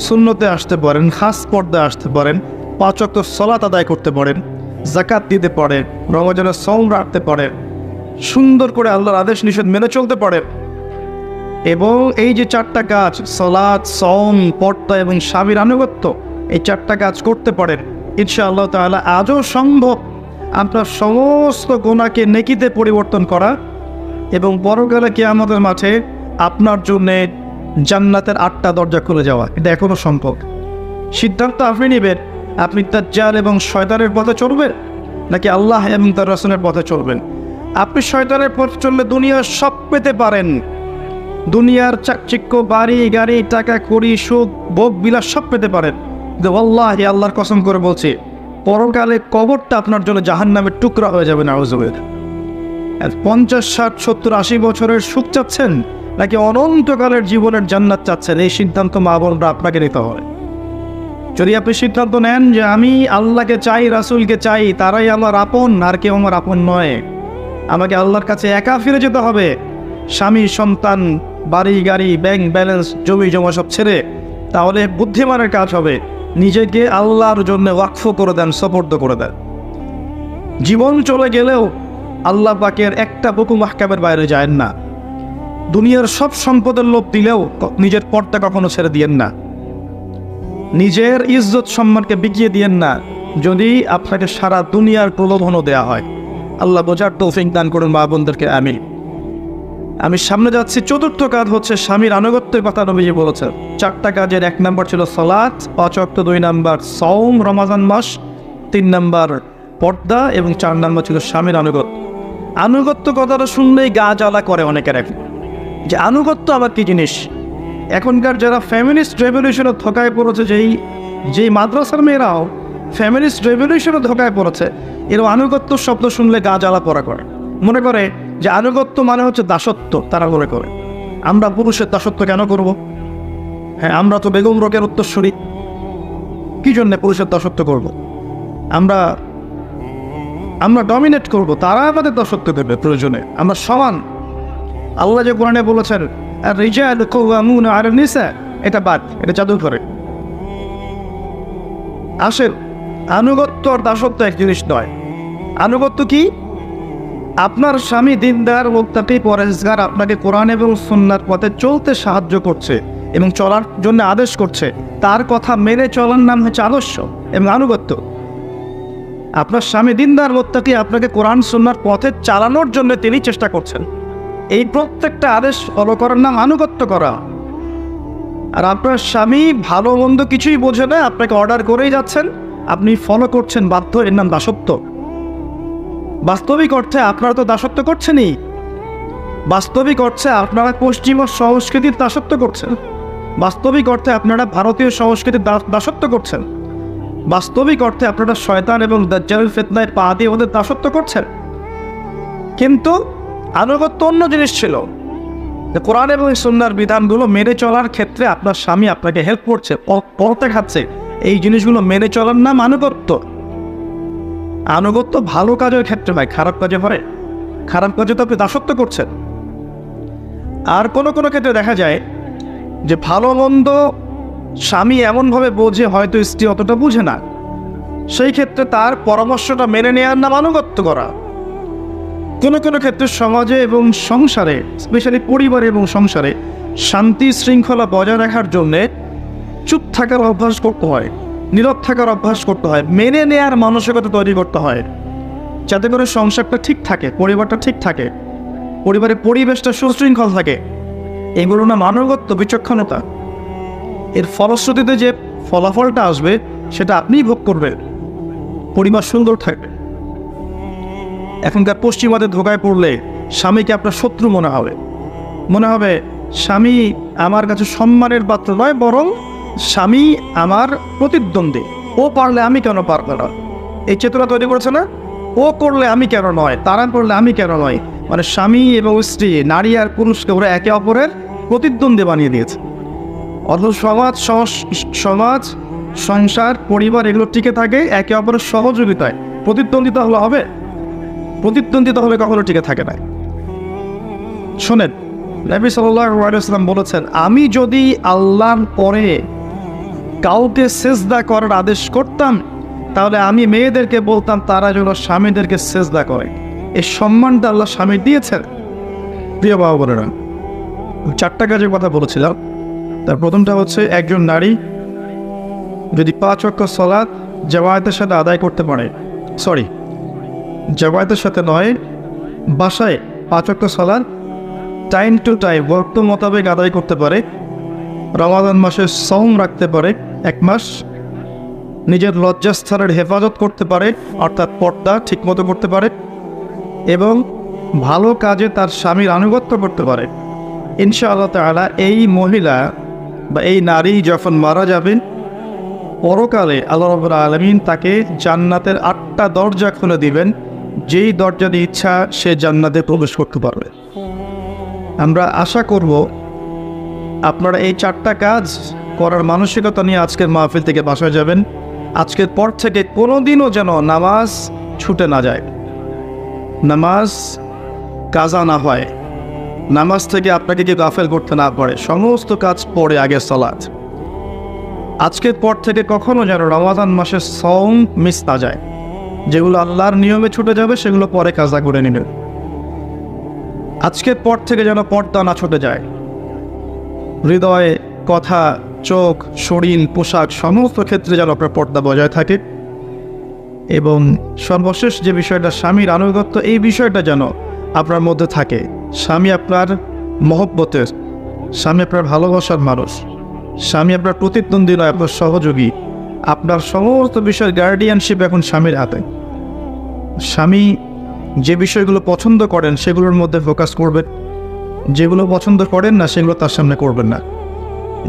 A: সুন্নতে আসতে পারেন, খাস পর্দায় আসতে পারেন, 5 ওয়াক্ত সালাত আদায় করতে পারেন, যাকাত দিতে পারেন, রমজানের সওম রাখতে পারেন, সুন্দর করে আল্লাহর আদেশ নিষেধ মেনে চলতে পারেন, এবং এই যে 4টা কাজ সালাত, সওম, পর্দা এবং স্বামীর আনুগত্য, এই 4টা কাজ করতে পারেন, ইনশাআল্লাহ তাআলা আজও সম্ভব আপনার সমস্ত গুনাহকে নেকিতে পরিবর্তন করা এবং পরকালে কিয়ামতের মাঠে আপনার জন্যে জান্নাতের 8টা দরজা খুলে যাওয়া। এটা এখনও সম্ভব। সিদ্ধান্ত আপনি নেবেন, আপনি দাজ্জাল এবং শয়তানের পথে চলবেন নাকি আল্লাহ এবং তার রাসূলের পথে চলবেন। আপনি শয়তানের পথে চললে দুনিয়ার সব পেতে পারেন, দুনিয়ার চাকচিক্য, বাড়ি গাড়ি, টাকা কড়ি, সুখ, ভোগ বিলাস সব পেতে পারেন, কিন্তু ওয়াল্লাহি, আল্লাহর কসম করে বলছি, পরকালে কবরটা আপনার জন্য জাহান্নামের টুকরা হয়ে যাবে। নাউযুবিল্লাহ। 50, 60, 70, 80 বছরের সুখ চাচ্ছেন নাকি অনন্তকালের জীবনের জান্নাত চাচ্ছেন, এই সিদ্ধান্ত মা বোনরা আপনাকে নিতে হয়। যদি আপনি সিদ্ধান্ত নেন যে আমি আল্লাহকে চাই, রাসূলকে চাই, তারাই আমার আপন, আর কেউ আমার আপন নয়, আমাকে আল্লাহর কাছে একা ফিরে যেতে হবে, স্বামী, সন্তান, বাড়ি গাড়ি, ব্যাংক ব্যালেন্স, জমি জমা সব ছেড়ে, তাহলে বুদ্ধিমানের কাজ হবে নিজেকে আল্লাহর জন্য ওয়াকফ করে দেন, সুপর্দ করে দেন। জীবন চলে গেলেও আল্লাহ পাকের একটা হুকুম আহকামের বাইরে যায় না। দুনিয়ার সব সম্পদের লোভ দিলেও নিজের পর্দা কখনো ছেড়ে দিয়েন না, নিজের ইজ্জত সম্মানকে বিকিয়ে দিয়েন না, যদি আপনাকে সারা দুনিয়ার প্রলোভনও দেয়া হয়। আল্লাহ বোঝার তৌফিক দান করুন মা বোনদেরকে, আমিন। আমি সামনে যাচ্ছি। 4র্থ কাজ হচ্ছে স্বামীর আনুগত্যের কথা নবীজি বলেছেন। 4টা কাজের 1 নম্বর ছিল সালাত, 5 ওয়াক্ত, 2 নম্বর সওম রমাজান মাস, 3 নম্বর পর্দা এবং 4 নম্বর ছিল স্বামীর আনুগত্য। আনুগত্য কথাটা শুনলেই গা জ্বালা করে অনেকের, এখন যে আনুগত্য আবার কি জিনিস। এখনকার যারা ফ্যামিলিস্ট রেভলিউশনে ধোকায় পড়েছে, যেই মাদ্রাসার মেয়েরাও ফ্যামিলিস্ট রেভলিউশনে ধোকায় পড়েছে, এরও আনুগত্য শব্দ শুনলে গা জ্বালা পড়া করে, মনে করে যে আনুগত্য মানে হচ্ছে দাসত্ব। তারা মনে করে আমরা পুরুষের দাসত্ব কেন করব? হ্যাঁ, আমরা তো বেগম রোকের উত্তরসূরি, কি জন্যে পুরুষের দাসত্ব করব? আমরা ডমিনেট করব, তারা আমাদের দাসত্ব দেবে প্রয়োজনে, আমরা সমান। আল্লাহ যে কোরআনে বলেছেন আর-রিজালু কাওয়ামুনা আলান নিসা, এটা বাদ, এটা জাদু করে। আসেন, আনুগত্য আর দাসত্ব এক জিনিস নয়। আনুগত্য কি? আপনার স্বামী দিনদার, মুত্তাকি, পরহেজগার, আপনাকে কোরআন এবং সুন্নাহর পথে চলতে সাহায্য করছে এবং চলার জন্য আদেশ করছে, তার কথা মেনে চলার নাম হচ্ছে আদর্শ এবং আনুগত্য। আপনার স্বামী দিনদার, মুত্তাকি, আপনাকে কোরআন সুন্নাহর পথে চালানোর জন্য তিনি চেষ্টা করছেন, এই প্রত্যেকটা আদেশ ফলো করার নাম আনুগত্য করা। আর আপনার স্বামী ভালো মন্দ কিছুই বোঝে না, আপনাকে অর্ডার করেই যাচ্ছেন, আপনি ফলো করছেন বাধ্য, এর নাম দাসত্ব। বাস্তবিক অর্থে আপনারা তো দাসত্ব করছেনই, বাস্তবিক অর্থে আপনারা পশ্চিমা সংস্কৃতির দাসত্ব করছেন, বাস্তবিক অর্থে আপনারা ভারতীয় সংস্কৃতির দাসত্ব করছেন, বাস্তবিক অর্থে আপনারা শয়তান এবং দাজ্জালের ফিতনায় পা দিয়ে ওদের দাসত্ব করছেন। কিন্তু আনুগত্য অন্য জিনিস ছিল, যে কোরআন এবং সুন্নাহর বিধানগুলো মেনে চলার ক্ষেত্রে আপনার স্বামী আপনাকে হেল্প করছে, পথে খাচ্ছে, এই জিনিসগুলো মেনে চলার নাম আনুগত্য। আনুগত্য ভালো কাজের ক্ষেত্রে হয়, খারাপ কাজে হয়। খারাপ কাজে তো আপনি দাসত্ব করছেন। আর কোনো কোনো ক্ষেত্রে দেখা যায় যে ভালো মন্দ স্বামী এমনভাবে বোঝে হয়তো স্ত্রী অতটা বুঝে না, সেই ক্ষেত্রে তার পরামর্শটা মেনে নেওয়ার নাম আনুগত্য করা। কোনো কোনো ক্ষেত্রে সমাজে এবং সংসারে, স্পেশালি পরিবারে এবং সংসারে শান্তি শৃঙ্খলা বজায় রাখার জন্যে চুপ থাকার অভ্যাস করতে হয়, নীরব থাকার অভ্যাস করতে হয়, মেনে নেয়ার মানসিকতা তৈরি করতে হয়, যাতে করে সংসারটা ঠিক থাকে, পরিবারটা ঠিক থাকে, পরিবারের পরিবেশটা সুশৃঙ্খল থাকে। এগুলো না আনুগত্য, বিচক্ষণতা। এর ফলশ্রুতিতে যে ফলাফলটা আসবে সেটা আপনিই ভোগ করবেন, পরিবার সুন্দর থাকবে। এখনকার পশ্চিমাদের ধোকায় পড়লে স্বামীকে আপনার শত্রু মনে হবে স্বামী আমার কাছে সম্মানের পাত্র নয়, বরং স্বামী আমার প্রতিদ্বন্দ্বী, ও পারলে আমি কেন পারবো না, এই চেতনা তৈরি করেছে না। ও করলে আমি কেন নয়, তারা করলে আমি কেন নয়। মানে স্বামী এবং স্ত্রী, নারী আর পুরুষকে ওরা একে অপরের প্রতিদ্বন্দ্বী বানিয়ে দিয়েছে। অথচ সমাজ, সংসার, পরিবার এগুলো টিকে থাকে একে অপরের সহযোগিতায়। প্রতিদ্বন্দ্বিতা হলে হবে? প্রতিদ্বন্দ্বিতা হলে কখনো টিকে থাকে না। শোনেন, নবী সাল্লাল্লাহু আলাইহি ওয়াসাল্লাম বলেছেন, আমি যদি আল্লাহর পরে কাউকে সেজদা করার আদেশ করতাম, তাহলে আমি মেয়েদেরকে বলতাম তারা যেন স্বামীদেরকে সেজদা করে। এই সম্মানটা আল্লাহ স্বামী দিয়েছেন। প্রিয় বাবা বোনেরা, 4টা কাজের কথা বলেছিলাম। তার প্রথমটা হচ্ছে, একজন নারী যদি 5 ওয়াক্ত সালাত জামায়াতের সাথে আদায় করতে পারে, জামায়াতের সাথে নয়, বাসায় 5 ওয়াক্ত সালাত টাইম টু টাইম ওয়াক্ত মোতাবেক আদায় করতে পারে, রমাদান মাসে সওম রাখতে পারে 1 মাস, নিজের লজ্জাস্থানের হেফাজত করতে পারে, অর্থাৎ পর্দা ঠিকমতো করতে পারে, এবং ভালো কাজে তার স্বামীর আনুগত্য করতে পারে, ইনশাআল্লাহ তাআলা এই মহিলা বা এই নারী যখন মারা যাবেন, পরকালে আল্লাহ রাব্বুল আলামিন তাকে জান্নাতের 8টা দরজা খুলে দিবেন, যেই দরজা দিয়ে ইচ্ছা সে জান্নাতে প্রবেশ করতে পারবে। আমরা আশা করব আপনারা এই 4টা কাজ করার মানসিকতা নিয়ে আজকের মাহফিল থেকে বাসায় যাবেন। আজকের পর থেকে কোনোদিনও যেন নামাজ ছুটে না যায়, নামাজ কাজা না হয়, নামাজ থেকে আপনাকে কি গাফেল করতে না পারে। সমস্ত কাজ পড়ে আগে সালাত। আজকের পর থেকে কখনো যেন রমাদান মাসে সওম মিস না যায়। যেগুলো আল্লাহর নিয়মে ছুটে যাবে সেগুলো পরে কাজা করে নেবেন। আজকের পর থেকে যেন পর্দা না ছুটে যায়। হৃদয়, কথা, চোখ, শরীর, পোশাক সমস্ত ক্ষেত্রে যেন আপনার পর্দা বজায় থাকে। এবং সর্বশেষ যে বিষয়টা, স্বামীর আনুগত্য, এই বিষয়টা যেন আপনার মধ্যে থাকে। স্বামী আপনার মহব্বতের, স্বামী আপনার ভালোবাসার মানুষ, স্বামী আপনার প্রতিদ্বন্দ্বী নয়, আপনার সহযোগী। আপনার সমস্ত বিষয়ের গার্ডিয়ানশিপ এখন স্বামীর হাতে। স্বামী যে বিষয়গুলো পছন্দ করেন সেগুলোর মধ্যে ফোকাস করবেন, যেগুলো পছন্দ করেন না সেগুলো তার সামনে করবেন না।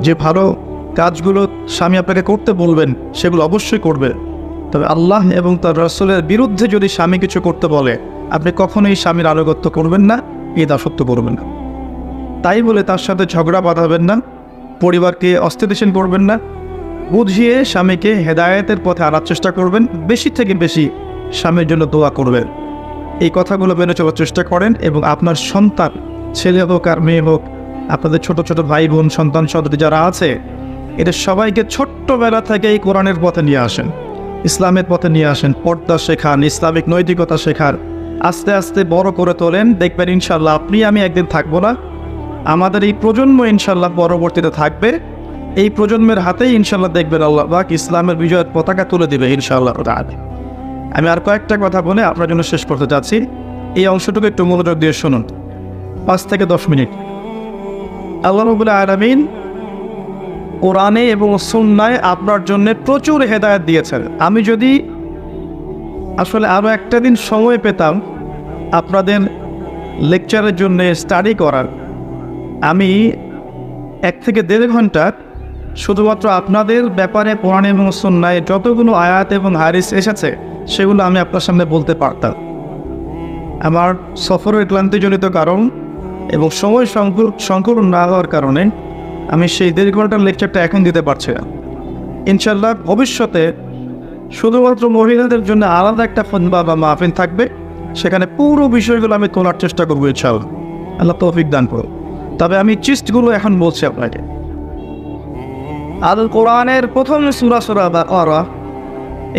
A: যে ভালো কাজগুলো স্বামী আপনাকে করতে বলবেন সেগুলো অবশ্যই করবে। তবে আল্লাহ এবং তার রাসূলের বিরুদ্ধে যদি স্বামী কিছু করতে বলে, আপনি কখনোই স্বামীর আনুগত্য করবেন না, এই দাসত্ব করবেন না। তাই বলে তার সাথে ঝগড়া বাঁধাবেন না, পরিবারকে অস্থিতিশীল করবেন না। বুঝিয়ে স্বামীকে হেদায়েতের পথে আনার চেষ্টা করবেন। বেশি থেকে বেশি স্বামীর জন্য দোয়া করবেন। এই কথাগুলো মেনে চলার চেষ্টা করেন এবং আপনার সন্তান, ছেলে হোক আর মেয়ে হোক, আপনাদের ছোট ছোট ভাই বোন, সন্তান সন্ততি যারা আছে, এদের সবাইকে ছোট্টবেলা থেকে এই কোরআনের পথে নিয়ে আসেন, ইসলামের পথে নিয়ে আসেন। পর্দা শেখান, ইসলামিক নৈতিকতা শেখান। আস্তে আস্তে বড় করে তোলেন। দেখবেন ইনশাল্লাহ আপনি আমি একদিন থাকবো না, আমাদের এই প্রজন্ম ইনশাল্লাহ পরবর্তীতে থাকবে। এই প্রজন্মের হাতেই ইনশাল্লাহ দেখবেন আল্লাহ পাক ইসলামের বিজয়ের পতাকা তুলে দিবে ইনশাআল্লাহ। আমি আর কয়েকটা কথা বলে আপনার জন্য শেষ করতে চাচ্ছি। এই অংশটুকু একটু মনোযোগ দিয়ে শুনুন, 5 থেকে 10 মিনিট। আল্লাহ রাব্বুল আলামিন কোরআনে এবং সুন্নায় আপনার জন্য প্রচুর হেদায়েত দিয়েছেন। আমি যদি আসলে আরও একটা দিন সময় পেতাম আপনাদের লেকচারের জন্য স্টাডি করার, আমি 1 থেকে 1.5 ঘন্টা শুধুমাত্র আপনাদের ব্যাপারে কোরআন এবং সুন্নায় যতগুলো আয়াত এবং হাদিস এসেছে সেগুলো আমি আপনার সামনে বলতে পারতাম। আমার সফরের ক্লান্তিজনিত কারণ এবং সময় সংকলন না হওয়ার কারণে আমি সেই 1.5 ঘন্টার লেকচারটা এখন দিতে পারছি না। ইনশাল্লাহ ভবিষ্যতে শুধুমাত্র মহিলাদের জন্য আলাদা একটা খুতবা বা মাহফিল থাকবে, সেখানে পুরো বিষয়গুলো আমি তোলার চেষ্টা করবো ইনশাআল্লাহ। আল্লাহ তৌফিক দান করুন। তবে আমি চিস্টগুলো এখন বলছি আপনাকে। আল কোরআনের প্রথম সূরা বাকারা।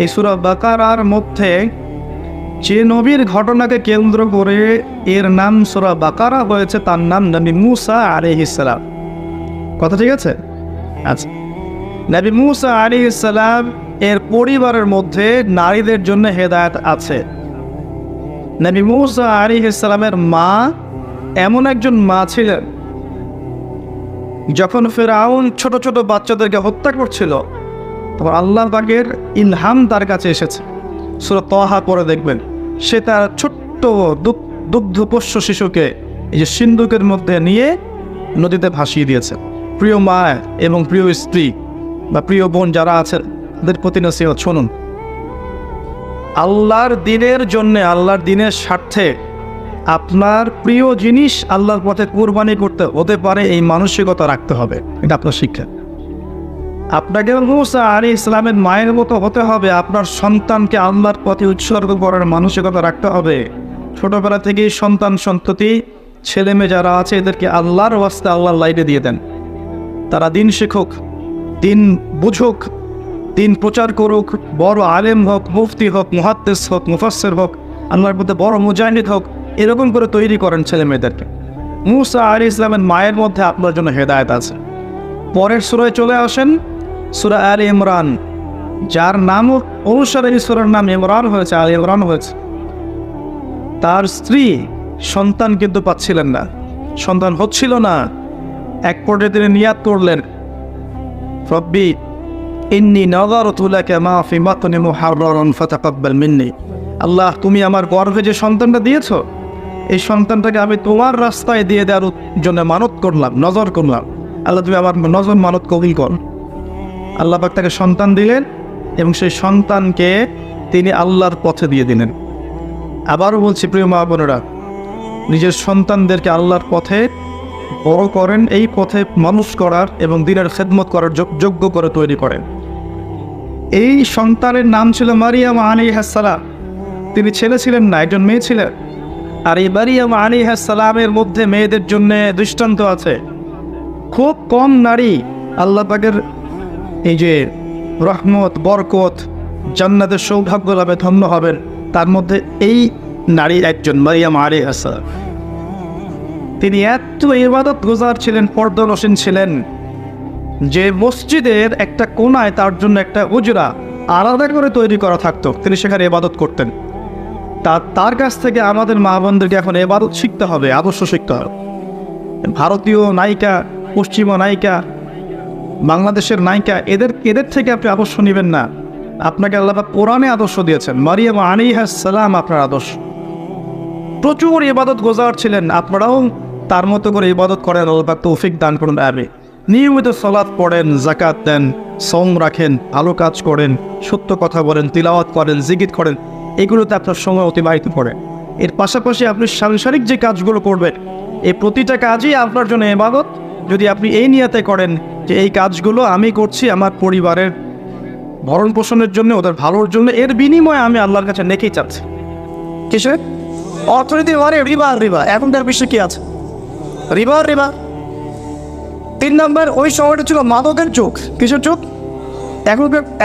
A: এই সূরা বাকারার মধ্যে যে নবীর ঘটনাকে কেন্দ্র করে এর নাম সূরা বাকারা হয়েছে, তার নাম নবী মুসা আলাইহিস সালাম। কথা ঠিক আছে? আচ্ছা, নবী মুসা আলাইহিস সালাম এর পরিবারের মধ্যে নারীদের জন্য হেদায়েত আছে। নবী মুসা আলাইহিস সালামের মা এমন একজন মা ছিলেন, যখন ফেরাউন ছোট ছোট বাচ্চাদেরকে হত্যা করছিল, তখন আল্লাহ পাকের ইলহাম তার কাছে এসেছে। সূরা তাহা পড়ে দেখবেন, সে তার ছোট্ট দুগ্ধপোষ্য শিশুকে এই যে সিন্ধুকের মধ্যে নিয়ে নদীতে ভাসিয়ে দিয়েছে। প্রিয় মা এবং প্রিয় স্ত্রী বা প্রিয় বোন যারা আছেন, তাদের প্রতি নসিহত শুনুন। আল্লাহর দিনের জন্যে, আল্লাহর দিনের স্বার্থে আপনার প্রিয় জিনিস আল্লাহর পথে কুরবানি করতে হতে পারে, এই মানসিকতা রাখতে হবে। এটা আপনার শিক্ষা। আপনাকে মুসা আলাইহিস সালামের মায়ের মতো হতে হবে, আপনার সন্তানকে আল্লাহর পথে উৎসর্গ করার মানসিকতা রাখতে হবে। ছোটবেলা থেকেই সন্তান সন্ততি ছেলে মেয়ে যারা আছে এদেরকে আল্লাহর ওয়াস্তে আল্লাহর লাইনে দিয়ে দেন। তারা দিন শিখুক, দিন বুঝুক, দিন প্রচার করুক, বড় আলেম হোক, মুফতি হোক, মুহাদ্দিস হোক, মুফাসসির হোক, আল্লাহর মধ্যে বড় মুজাহিদ হোক, এরকম করে তৈরি করেন ছেলে মেয়েদেরকে। মুসা আলাইহিস সালামের মায়ের মধ্যে আপনার জন্য হেদায়েত আছে। পরের সূরায় চলে আসেন, সূরা আলে ইমরান, যার নাম অনুসারে এই সূরার নাম ইমরান হয়েছে, আলে ইমরান হয়েছে। তার স্ত্রী সন্তান কিন্তু পাচ্ছিলেন না, সন্তান হচ্ছিল না। এক পর্যায়ে তিনি নিয়াত করলেন, রব্বি ইন্নী নাযারতু লাকা মা ফি বাতনি মুহাররারান ফাতাকাব্বাল মিন্নি। আল্লাহ, তুমি আমার গর্ভে যে সন্তানটা দিয়েছো, এই সন্তানটাকে আমি তোমার রাস্তায় দিয়ে দেওয়ার জন্য মানত করলাম, নজর করলাম। আল্লাহ, তুমি আমার নজর মানত কবুল কর। আল্লাহ পাক তাকে সন্তান দিলেন এবং সেই সন্তানকে তিনি আল্লাহর পথে দিয়ে দিলেন। আবারও বলছি প্রিয় মা বোনেরা, নিজের সন্তানদেরকে আল্লাহর পথে বড় করেন, এই পথে মানুষ করার এবং দিনের খেদমত করার যোগ্য করে তৈরি করেন। এই সন্তানের নাম ছিল মারিয়াম আলাইহিস সালাম। তিনি ছেলে ছিলেন না, একজন মেয়ে ছিলেন। আর এই মারিয়াম আলাইহিস সালামের মধ্যে মেয়েদের জন্য দৃষ্টান্ত আছে। খুব কম নারী আল্লাহ পাকের এই যে রহমত, বরকত, জান্নাতের সৌভাগ্য লাভে ধন্য হবেন, তার মধ্যে এই নারী একজন, মারিয়াম আলাইহিস সালাম। তিনি এত ইবাদত গুজার ছিলেন, পর্দানসীন ছিলেন, যে মসজিদের একটা কোনায় তার জন্য একটা হুজরা আলাদা করে তৈরি করা থাকতো, তিনি সেখানে ইবাদত করতেন। তার কাছ থেকে আমাদের মা বোনদেরকে এখন ইবাদত শিখতে হবে, আদর্শ শিখতে হবে। ভারতীয় নায়িকা, পশ্চিমা নায়িকা, বাংলাদেশের নায়িকা, এদের থেকে আপনি আদর্শ নেবেন না। আপনাকে আল্লাহ পাক কোরআনে আদর্শ দিয়েছেন, মারিয়াম আলাইহিস সালাম আপনার আদর্শ। প্রচুর ইবাদত গোজার ছিলেন, আপনারাও তার মতো করে ইবাদত করেন। আল্লাহ পাক তৌফিক দান করুন। আমি নিয়মিত সালাত পড়েন, যাকাত দেন, সওম রাখেন, ভালো কাজ করেন, সত্য কথা বলেন, তিলাওয়াত করেন, জিকির করেন, এগুলোতে আপনার সময় অতিবাহিত করেন। এর পাশাপাশি আপনি সাংসারিক যে কাজগুলো করবেন, এই প্রতিটা কাজই আপনার জন্য ইবাদত। যদি আপনি এই নিয়তে করেন যে এই কাজগুলো আমি করছি আমার পরিবারের ভরণ পোষণের জন্য, ওদের ভালোর জন্য, এর বিনিময়ে আমি আল্লাহর কাছে নেকি চাচ্ছি। কিসের অর্থনীতি? মানে রিবা। এখনকার বিশ্বে কি আছে? রিবা। 3 নম্বর, ওই সময়টা ছিল মাদকের যুগ। কিসের যুগ?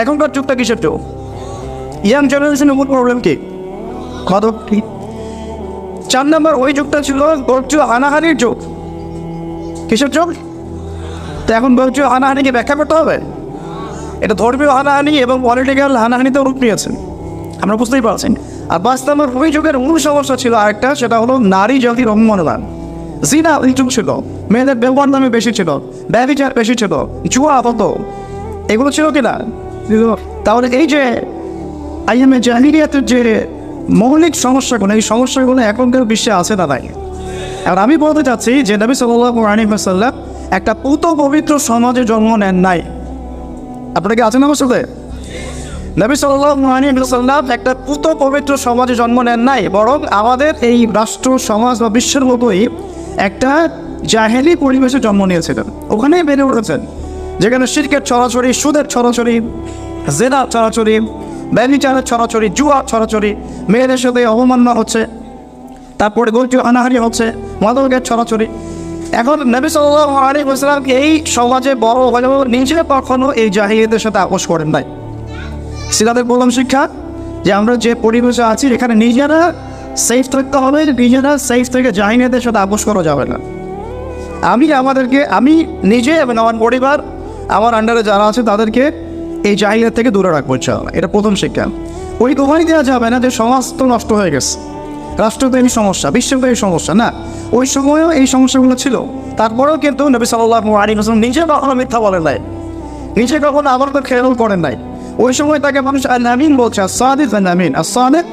A: এখনকার যুগটা কিসের যুগ? ইয়াং জেনারেশনের মূল প্রবলেম কি? মাদক। 4 নম্বর, ওই যুগটা ছিল বর্জ্য হানাহানির যুগ। কিসের যুগ? তো এখন বর্জ্য হানাহানিকে ব্যাখ্যা করতে হবে। এটা ধর্মীয় হানাহানি এবং পলিটিক্যাল হানাহানিতেও রূপ নিয়েছেন, আমরা বুঝতেই পারছেন। আর 5 নম্বর, ওই যুগের মূল সমস্যা ছিল আরেকটা, সেটা হলো নারী জাতির অবমাননা। জিনা ওই যুগ ছিল, মেয়েদের ব্যবহার নামে বেশি ছিল, ব্যভিচার বেশি ছিল, জুয়া হতো, এগুলো ছিল কিনা? তাহলে এই যে আইএমএ জাহিলিয়াতের যে মৌলিক সমস্যাগুলো, এই সমস্যাগুলো এখনকার বিশ্বে আছে না নাই? আর আমি বলতে চাচ্ছি যে নবী সাল্লাল্লাহু আলাইহি ওয়াসাল্লাম একটা পুত পবিত্র সমাজে জন্ম নেন নাই। আপনারা কি আছেন আমার সাথে? নবী সাল্লাল্লাহু আলাইহি ওয়াসাল্লাম একটা পুত পবিত্র সমাজে জন্ম নেন নাই, বরং আমাদের এই রাষ্ট্র সমাজ বা বিশ্বের মতোই একটা জাহেলি পরিবেশে জন্ম নিয়েছিলেন। ওখানেই বেড়ে উঠেছেন, যেখানে শিরকের ছড়াছড়ি, সুদের ছড়াছড়ি, জেনার ছড়াছড়ি, ব্যভিচারের ছড়াছড়ি, জুয়া ছড়াছড়ি, মেয়েদের সাথে অবমাননা হচ্ছে, তারপরে গর্জ্য হানাহানি হচ্ছে, মাদকের ছড়াছড়ি। এখন নবী সাল্লাল্লাহু আলাইহি ওয়াসাল্লাম এই সমাজে বড় হলেও নিজে কখনো এই জাহিলিয়াতের সাথে আপোষ করেন নাই। সিরাতের প্রথম শিক্ষা যে আমরা যে পরিবেশে আছি এখানে নিজেরা সেফ থাকতে হবে, নিজেরা সেফ থেকে জাহিলিয়াতের সাথে আপোষ করা যাবে না। আমি নিজে এবং আমার পরিবার, আমার আন্ডারে যারা আছে তাদেরকে এই জাহিলিয়াত থেকে দূরে রাখবো ইনশাআল্লাহ। এটা প্রথম শিক্ষা। ওই দোহাই দেওয়া যাবে না যে সমাজ তো নষ্ট হয়ে গেছে, রাষ্ট্র তো এই সমস্যা, বিশ্ব তো এই সমস্যা না। ওই সময়ও এই সমস্যাগুলো ছিল, তারপরেও কিন্তু নবী সাল্লাল্লাহু আলাইহি ওয়াসাল্লাম নিজে কখনো মিথ্যা বলেন নাই, নিজে কখনো আমার তো খেয়াল করেন নাই। ওই সময় তাকে মানুষ আল আমিন বলছে, আস-সাদিক আল আমিন, আস-সাদিক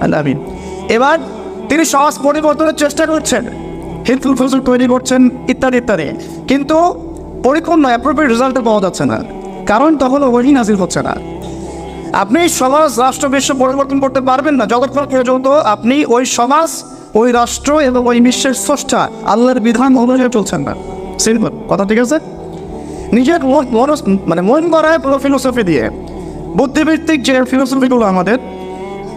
A: আল আমিন। এবার তিনি সমাজ পরিবর্তনের চেষ্টা করছেন, হিলফুল ফজল তৈরি করছেন, ইত্যাদি ইত্যাদি, কিন্তু পরিপূর্ণ অ্যাপ্রোপ্রিয়েট রেজাল্ট পাওয়া যাচ্ছে না, কারণ তখন ওহী নাজিল হচ্ছে না।
B: আপনি সমাজ রাষ্ট্র বিশ্ব পরিবর্তন করতে পারবেন না যতক্ষণ পর্যন্ত আপনি ওই সমাজ, ওই রাষ্ট্র এবং ওই বিশ্বের স্রষ্টা আল্লাহর বিধান অনুযায়ী চলছেন না। সিম্পল কথা, ঠিক আছে? নিজের মন গড়ায় পুরো ফিলোসফি দিয়ে, বুদ্ধিভিত্তিক যে ফিলোসফিগুলো আমাদের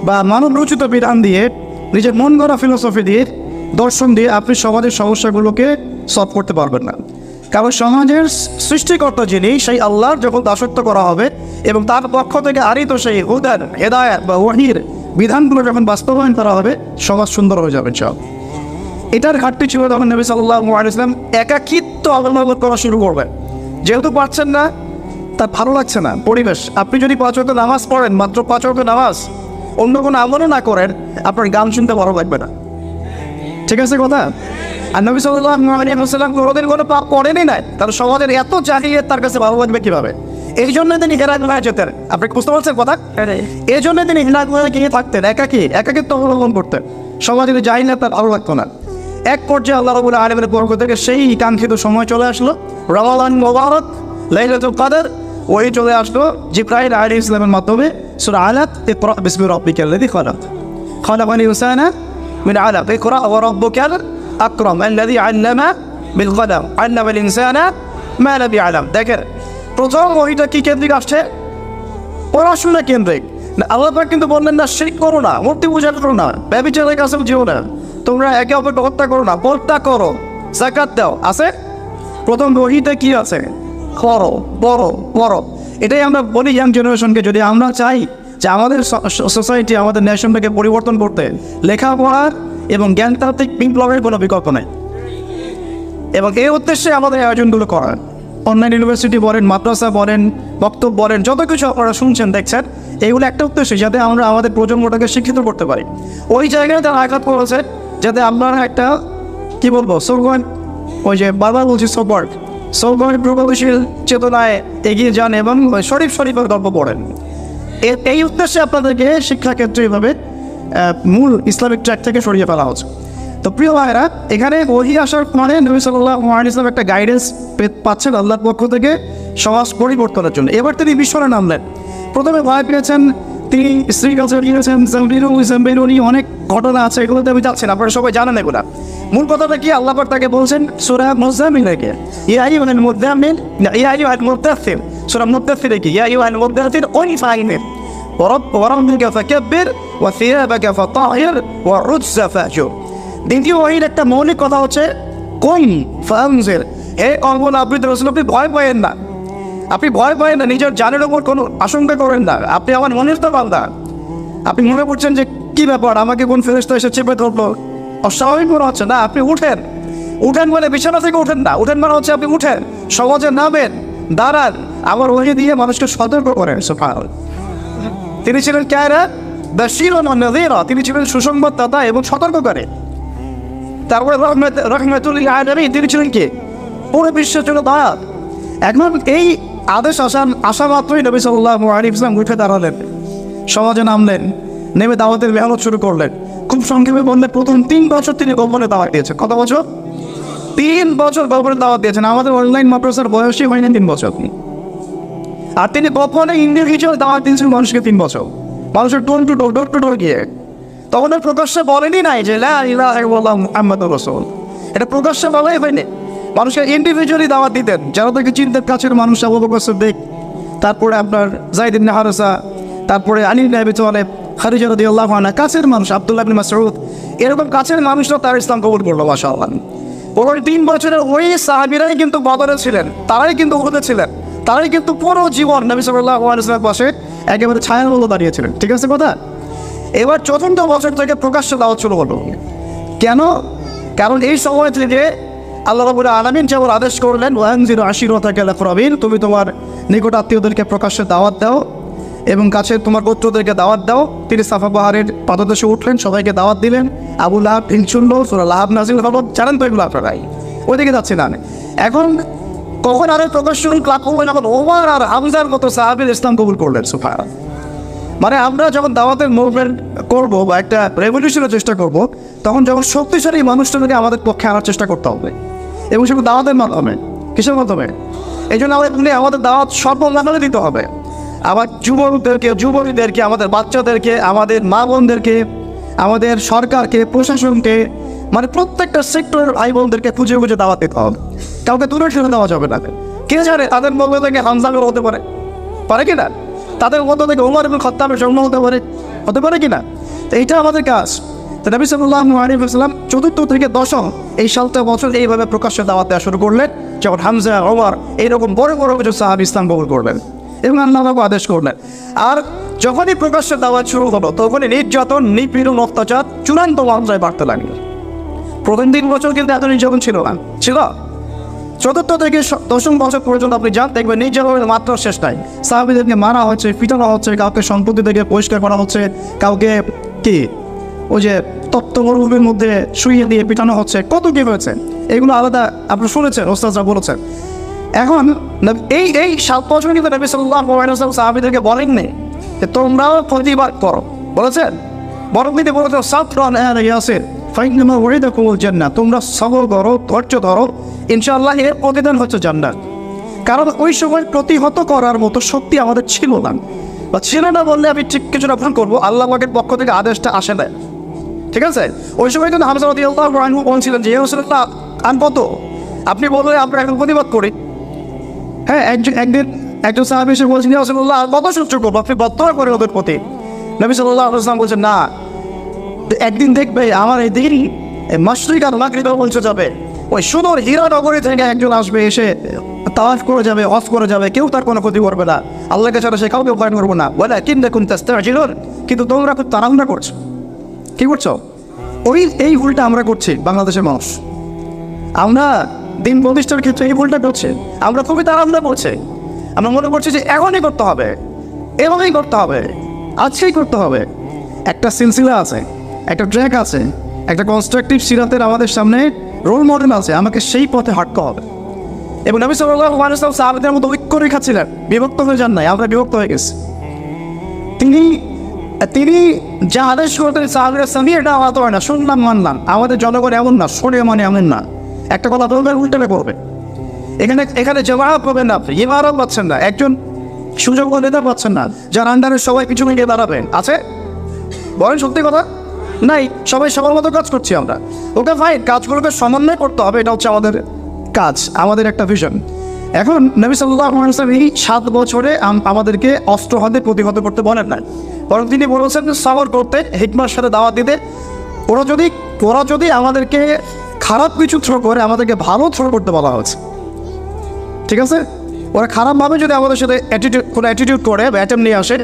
B: বা মানব রচিত বিধান দিয়ে, নিজের মন গড়া ফিলোসফি দিয়ে, দর্শন দিয়ে আপনি সমাজের সমস্যাগুলোকে সলভ করতে পারবেন না। কারণ সমাজের সৃষ্টিকর্তা যিনি, সেই আল্লাহর যখন দাসত্ব করা হবে এবং তার পক্ষ থেকে আরিত সেই হুদার, হেদায়াত বা ওয়াহির বিধানগুলো যখন বাস্তবায়ন করা হবে, সমাজ সুন্দর হয়ে যাবে। সব এটার ঘাটতি ছিল তখন নবী সাল্লাল্লাহু আলাইহি ওয়াসাল্লাম একাকিত্ব অবলম্বন করা শুরু করবেন। যেহেতু পারছেন না, তার ভালো লাগছে না পরিবেশ। আপনি যদি 5 ওয়াক্ত নামাজ পড়েন, মাত্র 5 ওয়াক্ত নামাজ, অন্য কোনো আমলও না করেন, আপনার গান শুনতে ভালো লাগবে না। ঠিক আছে কথা? আর নবী সাল্লাল্লাহু আলাইহি ওয়াসাল্লাম কোনোদিন কোনো পাপ করেনই নাই, তার সমাজের এত জাহিলিয়াত তার কাছে ভালো লাগবে কীভাবে? এই জন্য তিনি হেরা গুহায় যেতেন। আপনি বুঝতে পারছেন কথা? এই জন্য তিনি হেরা গুহায় গিয়ে থাকতেন, একাকিত্ব অবলম্বন করতেন। সমাজের জাহিলিয়াত তার ভালো লাগতো না। এক পর্যায়ে আল্লাহ রাব্বুল আলামিনের পক্ষ থেকে সেই কাঙ্ক্ষিত সময় চলে আসলো, রমাদান মুবারক, লাইলাতুল কদর। ওই চলে আসলো জিবরাইল আলাইহিস সালামের মাধ্যমে। সূরা আলাক, ইকরা বিসমি রাব্বিকাল্লাযী খালাক, খালাকাল ইনসানা মিন আলাক, ইকরা ওয়া রাব্বুকাল আকরাম আল্লাযী আল্লামা বিল কলম, আল্লামাল ইনসানা মা লাম ইয়ালাম। দেখেন, প্রথম ওইটা কি কেন্দ্রিক আসছে? পড়াশোনা কেন্দ্রিক। আল্লাহ পাক কিন্তু বললেন না শিরক করো না, মূর্তি পূজা করো না, ব্যভিচারের কাছে যেও না, তোমরা একে অপরকে হত্যা করো না, পর্দা করো, যাকাত দাও। আছে প্রথম ওহীতে কি আছে? করো, বড় বড়। এটাই আমরা বলি ইয়াং জেনারেশনকে, যদি আমরা চাই যে আমাদের সোসাইটি, আমাদের নেশনটাকে পরিবর্তন করতে, লেখাপড়ার এবং জ্ঞানতাত্ত্বিক বিপ্লবের কোনো বিকল্প নেই। এবং এই উদ্দেশ্যে আমাদের আয়োজনগুলো করার, অনলাইন ইউনিভার্সিটি বলেন, মাদ্রাসা বলেন, বক্তব্য বলেন, যত কিছু আপনারা শুনছেন দেখছেন, এইগুলো একটা উদ্দেশ্য, যাতে আমরা আমাদের প্রজন্মটাকে শিক্ষিত করতে পারি। ওই জায়গায় তারা আঘাত করেছে, যাতে আপনারা একটা কি বলবো, সৌগন, ওই যে বারবার বলছি সৌগন প্রগতিশীল চেতনায় এগিয়ে যান এবং শরীফের গল্প পড়েন। এই উদ্দেশ্যে আপনাদেরকে শিক্ষাক্ষেত্রে এইভাবে মূল ইসলামিক ট্র্যাক থেকে সরিয়ে ফেলা হচ্ছে। তো প্রিয় ভাইরা, এখানে ওহী আসার মানে নবী সাল্লাল্লাহু আলাইহি ওয়াসাল্লাম একটা গাইডেন্স পাচ্ছেন আল্লাহর পক্ষ থেকে সমাজ পরিবর্তনের জন্য। এবার তিনি মিশরে নামলেন। প্রথমে ভয় পেয়েছেন, তিনি স্ত্রীর কাছে গিয়েছেন, জামবিরুনি, অনেক ঘটনা আছে, এগুলোতে আমি যাচ্ছি না, আপনারা সবাই জানেন এগুলা। মূল কথাটা কি? আল্লাহ পাক তাকে বলছেন সূরা মুজাম্মিলকে, ইয়া আইয়ুহাল মুদাম্মিল, ইয়া আইয়ুহাল মুদাথথির, সূরা মুদাথথিরে কি, ইয়া আইয়ুহাল মুদাথথির কুম ফাআন্দির ওয়া রাব্বিকা ফাকাব্বির ওয়া সিয়াবাকা ফাতাহির ওয়া রুজসা ফাহজুর। দ্বিতীয় ওহীর একটা মৌলিক কথা হচ্ছে কুম ফাআনজির। হে কওমুল আবৃত রাসূল, আপনি ভয় পাবেন না, আপনি ভয় পাবেন না, নিজের জানের ওপর কোনো আশঙ্কা করেন না, আপনি আমার মনের তো বান্দা। আপনি মনে করছেন যে কী ব্যাপার, আমাকে কোন ফেরেশতা এসে চেপে ধরলো, অস্বাভাবিক মনে হচ্ছে না, আপনি উঠেন মানে বিছানা থেকে উঠেন না, উঠেন মানে হচ্ছে আপনি উঠেন, সমাজে নামেন, দাঁড়ান, আমার ওহী দিয়ে মানুষকে সতর্ক করেন। সুবহানাল্লাহ। তিনি ছিলেন কায়রা বাশীরান ওয়া নাযীরা, তিনি ছিলেন সুসংবাদদাতা এবং সতর্ককারী। তারপরে রাহমাতুল লিল আলামিন, তিনি ছিলেন কি? পুরো বিশ্বের জন্য দায়াত। এখন এই আদেশ আসা মাত্রই নবী সাল্লাল্লাহু আলাইহি ওয়াসাল্লাম উঠে দাঁড়ালেন, সমাজে নামলেন, নেমে দাওয়াতের মেহনত শুরু করলেন। খুব সংক্ষেপে বললে, প্রথম 3 বছর তিনি গোপনে দাওয়াত দিয়েছেন। কত বছর? 3 বছর গোপনে দাওয়াত দিয়েছেন। আমাদের অনলাইন মাদ্রাসার বয়সই হয়নি 3 বছর। আর তিনি গোপনে ইন্ডিভিজুয়াল দাওয়াত দিয়েছেন মানুষকে 3 বছর, মানুষের ডোর টু ডোর গিয়ে। তখন প্রকাশ্যে বলেনি নাই যে লা ইলাহা ইল্লাল্লাহ মুহাম্মাদুর রাসূল, এটা প্রকাশ্যে বলাই হয়নি। মানুষকে ইন্ডিভিজুয়ালি দাওয়াত দিতেন, যারা তাকে চিনতেন, কাছের মানুষ, আবু বকর সিদ্দিক, তারপরে আপনার যায়েদ ইবনে হারেসা, তারপরে আলী ইবনে আবি তালেব, খাদিজা রাদিয়াল্লাহু আনহা, কাছের মানুষ আব্দুল্লাহ ইবনে মাসউদ, এরকম কাছের মানুষরা তার ইসলাম কবুল করলো। মাশাআল্লাহ। ওই 3 বছরের ওই সাহাবীরাই কিন্তু বদরে ছিলেন, তারাই কিন্তু উহুদে ছিলেন, তারাই কিন্তু পুরো জীবন নবী সাল্লাল্লাহু আলাইহি ওয়াসাল্লামের পাশে একেবারে ছায়ার মতো দাঁড়িয়েছিলেন। ঠিক আছে কথা? এবার 4র্থ বছর থেকে প্রকাশ্যে দাওয়াত শুরু হলো। কেন? কারণ এই সময় থেকে আল্লাহ রাব্বুল আলামিন যেমন আদেশ করলেন, ওয়ানজির আশিরাতাকাল আকরাবিন, তুমি তোমার নিকট আত্মীয়দেরকে প্রকাশ্যে দাওয়াত দাও এবং কাছে তোমার গোত্রদেরকে দাওয়াত দাও। তিনি সাফা পাহাড়ের পাদদেশে উঠলেন, সবাইকে দাওয়াত দিলেন। আবু লাহাব শুনল, সূরা লাহাব নাযিল হলো, জানেন তো এগুলো আপনারাই, ওইদিকে যাচ্ছি না। এখন কখন আরে প্রকাশ্য ক্লাবন, এখন ওমর আর হামজার মতো সাহাবীর ইসলাম কবুল করলেন। সুবহানাল্লাহ। মানে আমরা যখন দাওয়াতের মুভমেন্ট করবো বা একটা রেভলিউশনের চেষ্টা করব, তখন যখন শক্তিশালী মানুষটাকে আমাদের পক্ষে আনার চেষ্টা করতে হবে, এবং সেটা দাওয়াতের মাধ্যমে। কিসের মাধ্যমে? এই জন্য আমাদের দাওয়াত সর্বমানে দিতে হবে। আবার যুবতীদেরকে, আমাদের বাচ্চাদেরকে, আমাদের মা বোনদেরকে, আমাদের সরকারকে, প্রশাসনকে, মানে প্রত্যেকটা সেক্টরের ভাই বোনদেরকে খুঁজে খুঁজে দাওয়াত দিতে হবে। কাউকে দূরে সরে দেওয়া যাবে না। কে জানে তাদের মধ্যে থেকে হামজাবের হতে পারে কি না? তাদের মধ্যে থেকে ওমর ইবনে খাত্তাবের জন্ম হতে পারে কি না? তো এইটা আমাদের কাজ। তো নবী সাল্লাল্লাহু আলাইহি ওয়াসাল্লাম 4th থেকে 10ম এই সালটা বছর এইভাবে প্রকাশ্যে দাওয়াত দেওয়া শুরু করলেন, যখন হামজা, ওমর এইরকম বড় বড় কিছু সাহাবী ইসলাম কবুল করলেন এবং আল্লাহ তাআলা আদেশ করলেন। আর যখনই প্রকাশ্যে দাওয়াত শুরু হলো, তখনই নির্যাতন, নিপীড়ন, অত্যাচার চূড়ান্ত মাত্রায় বাড়তে লাগলো। প্রথম 3 বছর কিন্তু এত নির্যাতন ছিল না, ছিল 4th থেকে 10ম বছর পর্যন্ত আপনি যান, দেখবেন নির্যাতনের মাত্রা শেষ নাই। সাহাবীদেরকে মারা হচ্ছে, পিটানো হচ্ছে, কাউকে সম্পত্তি থেকে বহিষ্কার করা হচ্ছে, কাউকে কি ওই যে তপ্ত মরুভূমির মধ্যে শুইয়ে দিয়ে পিটানো হচ্ছে, কত কি হয়েছে এগুলো আলাদা আপনি শুনেছেন, ওস্তাদরা বলেছেন। এখন এই 7 বছর কিন্তু নবী সাল্লাল্লাহু আলাইহি ওয়াসাল্লাম সাহাবীদেরকে বলেননি যে তোমরাও প্রতিবাদ করো, বলেছেন? বরং তিনি বলেছেন সাবরান আলা ইয়াসির ফাইন্নামা ওয়াইদাকুমুল জান্নাহ, তোমরা সবর করো, ধৈর্য ধরো, ইনশাআল্লাহ এর প্রতিদান হচ্ছে জান্নাত। কারণ ওই সময় প্রতিহত করার মতো শক্তি আমাদের ছিল না, বা ছিল না বললে আমি ঠিক কিছুটা ভুল করবো, আল্লাহ পাকের পক্ষ থেকে আদেশটা আসে না, ঠিক আছে? ওই সময় কিন্তু হামজা রাদিয়াল্লাহু আনহু বলছিলেন যে ইয়া রাসূলুল্লাহ আনবো তো, আপনি বললেন আমরা এখন প্রতিবাদ করি। হ্যাঁ, একজন সাহাবী এসে বলছেন ইয়া রাসূলুল্লাহ কত সহ্য করবো, আপনি বদয়া করে ওদের প্রতি। নবী সাল্লাল্লাহু আলাইহি ওয়াসাল্লাম বলছেন না, একদিন দেখবে আমার এই দিন মাশরিক আর মাগরিবে পৌঁছে যাবে, ওই সুদূর হীরা নগরী থেকে একজন আসবে, এসে তাওয়াফ করে যাবে, হজ করে যাবে, কেউ তার কোনো ক্ষতি করবে না, আল্লাহকে ছাড়া সে কাউকে ভয় করবো না। বলে কিন্তুকুম তাস্তাজিলুন, কিন্তু তোমরা খুব তাড়াহুড়া করছো। কি করছো? এই ভুলটা আমরা করছি বাংলাদেশের মানুষ। আমরা দিন প্রতিষ্ঠার ক্ষেত্রে এই ভুলটা করছি, আমরা খুবই তাড়াহুড়া করছি। আমরা মনে করছি যে এখনই করতে হবে, এভাবেই করতে হবে, আজকেই করতে হবে। একটা সিলসিলা আছে, একটা ট্র্যাক আছে, একটা কনস্ট্রাকটিভ সিরাতের আমাদের সামনে রোল মডেল আছে, আমাকে সেই পথে হাঁটতে হবে। এবং নবী সাল্লাল্লাহু আলাইহি ওয়াসাল্লাম সাহাবাদের মধ্যে ঐক্য রেখা ছিলেন, বিভক্ত হয়ে যান নাই, আমরা বিভক্ত হয়ে গেছি। তিনি যা আদেশ করতেন সাহাবীরা সামি'না ওয়া আতা'না, শুনলাম মানলাম। আমাদের জনগণ এমন না, শোনে মানে এমন না, একটা কথা বলবেন উল্টালে করবে। এখানে জবাব পাবেন না, আপনি ইমারত পাচ্ছেন না, একজন সুযোগ্য নেতা পাচ্ছেন না যার আন্ডারে সবাই পিছনে গিয়ে দাঁড়াবেন। আছে? বলেন সত্যি কথা নাই, সবাই সবার মতো কাজ করছি আমরা। ওকে ফাইন, কাজগুলোকে সমন্বয় করতে হবে, এটা হচ্ছে আমাদের কাজ, আমাদের একটা ভিশন। এখন নবী সাল্লাল্লাহু আলাইহি ওয়াসাল্লাম এই 7 বছরে আমাদেরকে অস্ত্র হাতে প্রতিহত করতে বলেন না, বরং তিনি বলেছেন সবর করতে, হিকমার সাথে দাওয়াত দিতে। ওরা যদি আমাদেরকে খারাপ কিছু থ্রো করে, আমাদেরকে ভালো থ্রো করতে বলা হচ্ছে, ঠিক আছে? ওরা খারাপভাবে যদি আমাদের সাথে কোনো অ্যাটিটিউড করে বা অ্যাটেম্প নিয়ে আসে,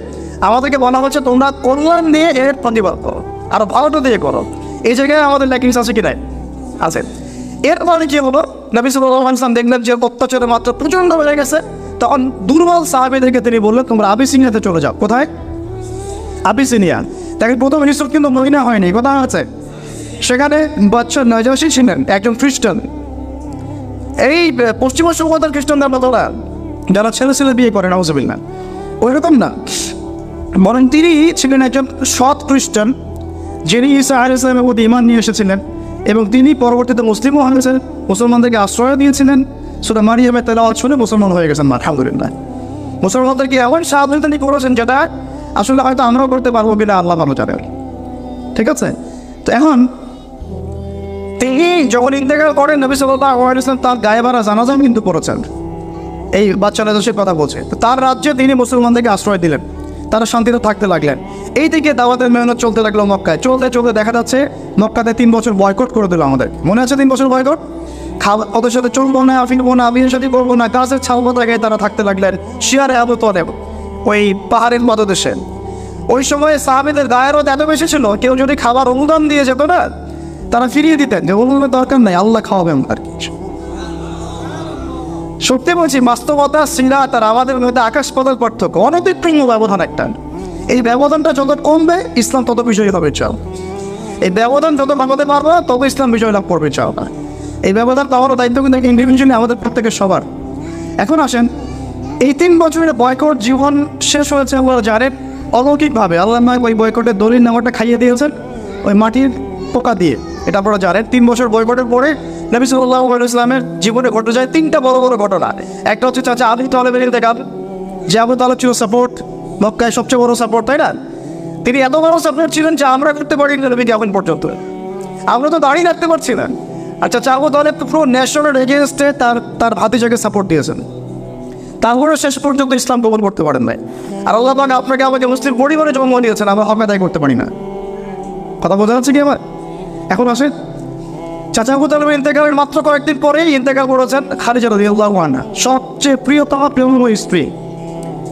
B: আমাদেরকে বলা হচ্ছে তোমরা কল্যাণ নিয়ে এর প্রতিবাদ করো, আরও ভালোটা দিয়ে করো। এই জায়গায় আমাদের ল্যাকিংস আছে কি নাই? আছে। এর মানে কি হলো, নবী সাল্লাল্লাহু আলাইহি ওয়াসাল্লাম দেখলেন যে অত্যাচারের মাত্রা প্রচণ্ড হয়ে গেছে, তখন দুর্বল সাহাবীদেরকে তিনি বললেন তোমরা আবিসিনিয়াতে চলে যাও। কোথায়? আবিসিনিয়া। তাকে প্রথম হিজরত কিন্তু মদিনা হয়নি, কথা আছে। সেখানে বাদশা নাজাশী ছিলেন একজন খ্রিস্টান। এই পশ্চিমা সভ্যতার খ্রিস্টানদের আমরা যারা ছেলে বিয়ে করে নাউজুবিল্লাহ, ওই রকম না, বরং তিনি ছিলেন একজন সৎ খ্রিস্টান, যিনি ঈসা আলাইহিস সালামের প্রতি ঈমান নিয়ে এসেছিলেন, এবং তিনি পরবর্তীতে মুসলিমও হয়েছেন, মুসলমানদেরকে আশ্রয় দিয়েছিলেন। সূরা মারিয়ামের তেলাওয়াত শুনে মুসলমান হয়ে গেছেন, আলহামদুলিল্লাহ। মুসলমানদেরকে এমন সাহায্য তিনি করেছেন যেটা আসলে হয়তো আমরাও করতে পারবো কিনা আল্লাহ ভালো জানেন, ঠিক আছে? তো এখন তিনি যখন ইন্তেকাল করেন, নবী সাল্লাল্লাহু আলাইহি ওয়াসাল্লাম তার গায়েবারা জানাজা কিন্তু পড়েছেন। এই বাচ্চা নাজাশীর কথা বলছে। তো তার রাজ্যে তিনি মুসলমানদেরকে আশ্রয় দিলেন, তারা শান্তিতে থাকতে লাগলেন। এই দিকে দাওয়াতের মেহনত চলতে লাগলো মক্কায়। চলতে চলতে দেখা যাচ্ছে মক্কাতে 3 বছর বয়কট করে দিল আমাদের, মনে আছে? 3 বছর বয়কট। ওদের সাথে চলবো না, ফিরবো না, বিয়ের সাথে করবো না, গাছের ছালবো জায়গায় তারা থাকতে লাগলেন, শিয়ারে আবু তালেব, ওই পাহাড়ের মধ্যদেশে। ওই সময় সাহাবীদের গায়েরও এত বেশি ছিল, কেউ যদি খাবার অনুদান দিয়ে যেত না, তারা ফিরিয়ে দিতেন যে অনুদানের দরকার নাই, আল্লাহ খাওয়াবেন আর কিছু। সত্যি বলছি, বাস্তবতা সিরাত আর আমাদের মধ্যে আকাশ পাতাল পার্থক্য, অনতিক্রম্য ব্যবধান একটা। এই ব্যবধানটা যত কমবে ইসলাম তত বিজয়ী হবে, চাও। এই ব্যবধান যত ভাঙাতে পারবো তত ইসলাম বিজয় লাভ করবে, চাও না। এই ব্যবধান পাওয়ারও দায়িত্ব কিন্তু ইন্ডিভিজুয়ালি আমাদের প্রত্যেকের সবার। এখন আসেন, এই 3 বছরের বয়কট জীবন শেষ হয়েছে আমরা জানেন অলৌকিকভাবে। আল্লাহ ওই বয়কটের দলিল নামাটা খাইয়ে দিয়েছেন ওই মাটির পোকা দিয়ে, এটা আপনারা জানেন। 3 বছর বয়কটের পরে নবী সাল্লাল্লাহু আলাইহি ওয়াসাল্লামের জীবনে ঘটে যায় 3টা বড় বড় ঘটনা। একটা হচ্ছে চাচা আবু তালেবের ইন্তেকাল, যে আবু তালেব ছিল সাপোর্ট, মক্কায় সবচেয়ে বড় সাপোর্ট, তাই না? তিনি এত বড় সাপোর্ট ছিলেন যে আমরা করতে পারি না নবীকে এখন পর্যন্ত। আমরা তো দাঁড়িয়ে রাখতে পারছি না। আচ্ছা, চাবো তাহলে পুরো ন্যাশনাল এগেনস্টে তার ভাতিজাকে সাপোর্ট দিয়েছেন, তারপরে শেষ পর্যন্ত ইসলাম কবুল করতে পারেন নাই। আর আল্লাহ পাক আপনাকে আমাকে মুসলিম পরিবারে জন্ম দিয়েছেন, আমরা হক আদায় করতে পারি না। কথা বোঝা যাচ্ছে কি আমার? এখন আসে চাচা আবু তালেবের ইন্তেকালের মাত্র কয়েকদিন পরেই ইন্তেকাল করেছেন খাদিজা রাদিয়াল্লাহু আনহা, সবচেয়ে প্রিয়তমা প্রেমময় স্ত্রী।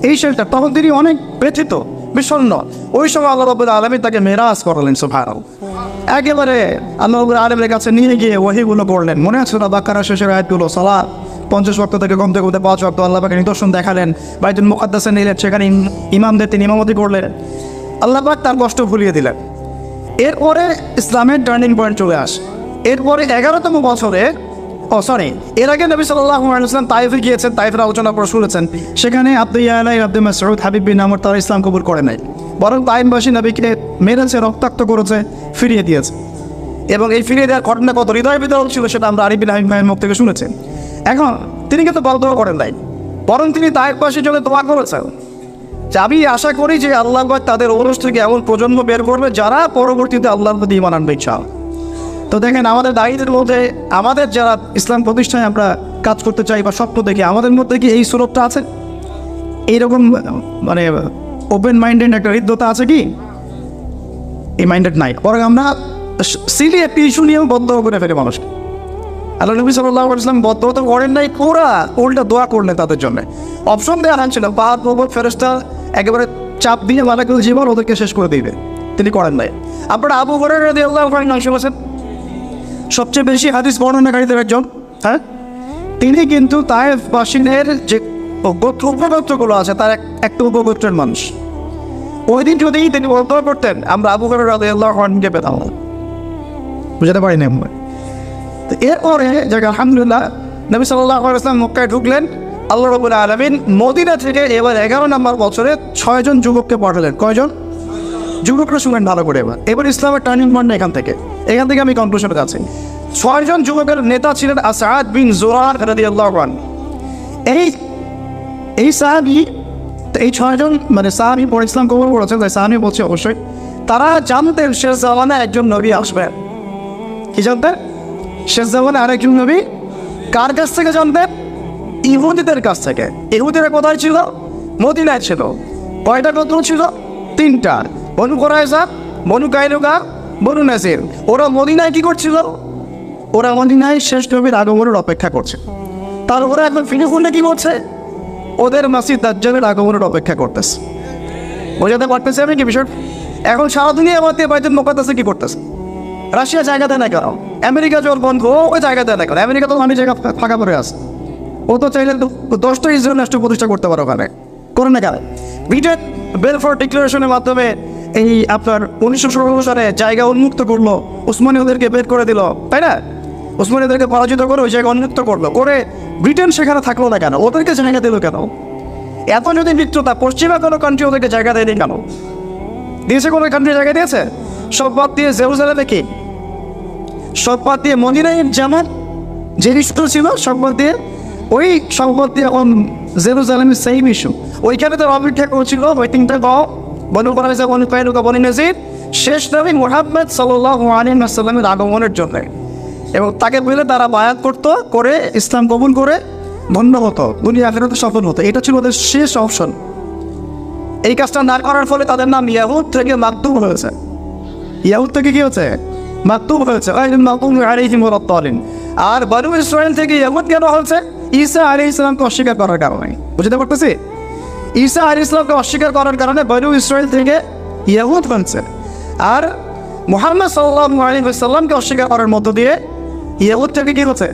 B: এই শেলটা তখন তিনি অনেক ব্যথিত, বিষণ্ণ। ওই সময় আল্লাহ রাব্বুল আলামিন তাকে মেরাজ করালেন, সুবহানাল্লাহ। একেবারে আল্লাহ রাব্বুল আলামিনের কাছে নিয়ে গিয়ে ওহীগুলো করলেন। মনে আছে না বাকারা শেষের আয়াতগুলো? সালাত 50 ওয়াক্ত থেকে কমতে কমতে 5 ওয়াক্ত আল্লাহ পাকের নিদর্শন দেখালেন। বাইতুল মুকাদ্দাসে নিলেন, সেখানে ইমামদের তিনি ইমামতি করলেন। আল্লাহ পাক তার কষ্ট ভুলিয়ে দিলেন। এরপরে ইসলামের টার্নিং পয়েন্ট চলে আসে। এরপরে 11তম বছরে এর আগে নবী সাল্লাল্লাহু আলাইহি ওয়াসাল্লাম তাইফে গিয়েছেন, তাইফের আলোচনা করে শুনেছেন। সেখানে আব্দু ইয়ালাই, আব্দুল মাসউদ, হাবিব বিন আমর তারা ইসলাম কবুল করে নাই, বরং তাইফবাসী নবীকে মেরেছে, রক্তাক্ত করেছে, ফিরিয়ে দিয়েছে। এবং এই ফিরিয়ে দেওয়ার ঘটনা কত হৃদয় বিদারক ছিল সেটা আমরা আরিফ বিন হামিদ ভাইয়ের মুখ থেকে শুনেছি। এখন তিনি কিন্তু বলদোয়া করেন নাই, বরং তিনি তাইফবাসীর জন্য দোয়া করেছেন যে আমি আশা করি যে আল্লাহ পাক তাদের ঔরস থেকে এমন প্রজন্ম বের করবে যারা পরবর্তীতে আল্লাহর প্রতি ঈমান আনবে ইনশাআল্লাহ। তো দেখেন, আমাদের দায়ীদের মধ্যে, আমাদের যারা ইসলাম প্রতিষ্ঠায় আমরা কাজ করতে চাই বা স্বপ্ন দেখি, আমাদের মধ্যে কি এই সুরতটা আছে? এইরকম মানে ওপেন মাইন্ডেড একটা হৃদ্যতা আছে কি? এই মাইন্ডেড নাই, বরং আমরা সিলি একটি ইস্যু নিয়েও বদ্ধ করে ফেলে মানুষকে। আল্লাহ নবী সাল্লাল্লাহু আলাইহি ওয়াসাল্লাম বদ্ধ তো করেন নাই, পুরা উল্টা দোয়া করলেন তাদের জন্য। অপশন দেওয়া হয়েছিল, পাহাড় পর্বত ফেরেশতা একেবারে চাপ দিয়ে মালাকুল জীবন ওদেরকে শেষ করে দিবে, তিনি করেন নাই। আপনারা আবু হুরায়রা রাদিয়াল্লাহু আনহু নাম শুনেছেন, সবচেয়ে বেশি হাদিস বর্ণনাকারীদের একজন। হ্যাঁ, তিনি কিন্তু তায়েফবাসীদের যে উপগোত্রগুলো আছে তার একটা উপগোত্রের মানুষ। ওই দিন যদি তিনি বলতে করতেন আমরা আবু হুরায়রা রাদিয়াল্লাহু আনহুকে পেতাম, বুঝতে পারি না। তো এরপরে যাকে আলহামদুলিল্লাহ নবী সাল্লাল্লাহু আলাইহি ওয়াসাল্লাম মক্কায় ঢুকলেন। আল্লাহ রাব্বুল আলামিন মদিনা থেকে এবার 11 নম্বর বছরে 6 জন যুবককে পাঠালেন। কয়জন যুবকরা? শুনেন ভালো করে। এবার ইসলামের টার্নিং পয়েন্ট এখান থেকে আমি কনক্লুশনে যাচ্ছি। 6 জন যুবকের নেতা ছিলেন আসাদ বিন জুরার রাদিয়াল্লাহু আনহু। এই সাহাবী, এই 6 জন মানে সাহাবী পরে ইসলাম কবুল করেছেন, তাই সাহাবী বলছে অবশ্যই তারা জানতেন শেষ জামানায় একজন নবী আসবেন। কি জানতেন? শেষ জামানায় আরেকজন নবী। কার কাছ থেকে জানতেন? ইহুদিদের কাছ থেকে। ইহুদিরা কোথায় ছিল? মদিনায় ছিল। কয়টা গোত্র ছিল? 3টা, বনু কুরাইজা, বনু কাইনুকা, বনু নাজির। ওরা মদিনায় কি করছিল? ওরা মদিনায় শেষ নবীর আগমনের অপেক্ষা করছে। তার ওরা এখন ফিরে ফুলে কি করছে? ওদের মাসিদ দাজ্জালের আগমনের অপেক্ষা করতেছে। বোঝাতে পারতেছে আমি কি বিষয়? এখন সারা দুনিয়া আমাদের বাইতুল মুকাদ্দাসে কি করতেছে? রাশিয়া জায়গা দেয় না কেন? আমেরিকা জোর বন্ধ, ওই জায়গা দেয় না কেন? আমেরিকা তো অনেক জায়গা ফাঁকা পড়ে আছে, ও তো চাইলে 10টা ইসরায়েল রাষ্ট্র প্রতিষ্ঠা করতে পারো, ওখানে করে না কেন? ব্রিটেন বেলফোর ডিক্লারেশনের মাধ্যমে এই আপনার 1916 সালে জায়গা উন্মুক্ত করলো, উসমানীয়দেরকে বের করে দিল, তাই না? উসমানীয়দেরকে পরাজিত করে ওই জায়গা উন্মুক্ত করলো, করে ব্রিটেন সেখানে থাকলো না কেন? ওদেরকে জায়গা দিল কেন? এত যদি মিত্রতা, পশ্চিমা কোনো কান্ট্রি ওদেরকে জায়গা দেয়নি কেন? দিয়েছে? কোনো কান্ট্রি জায়গা দিয়েছে? সব বাদ দিয়ে জেরুজালেমে কি? সব বাদ দিয়ে মদিনায় যেমন যে ইস্যু ছিল, সব বাদ দিয়ে ওই সংবাদ দিয়ে এখন জেরুজালেমের সেম ইস্যু। ওইখানে তো অপেক্ষা করছিল ওই 3টা গাঁও, বনু কুরাইজা, বনু কাইনুকা, বনু নাজির, শেষ নবী মুহাম্মদ সাল্লাল্লাহু আলাইহি ওয়াসাল্লামের আগমনের জন্য। এবং তাকে বলে তারা বায়াত করতো, করে ইসলাম কবুল করে ধন্য হতো, দুনিয়া আখিরাতে সফল হতো। এটা ছিল ওদের শেষ অপশন। এই কাজটা না করার ফলে তাদের নাম ইয়াহুদ থেকে মাকতুব হয়েছে। ইয়াহুদ থেকে কি হচ্ছে? মাকতুব হয়েছে। আর বনু ইসরাইল থেকে ইয়াহুদ কেন হয়েছে? ঈসা আলাইহিস সালামকে অস্বীকার করার কারণে। বুঝতে পারতেছি? ঈসা আলাইহিস সালামকে অস্বীকার করার কারণে বনু ইসরাইল থেকে ইয়াহুদ হয়েছে। আর মুহাম্মদ সাল্লাল্লাহু আলাইহি ওয়াসাল্লামকে অস্বীকার করার মধ্য দিয়ে ইয়াহুদ থেকে কি হচ্ছে?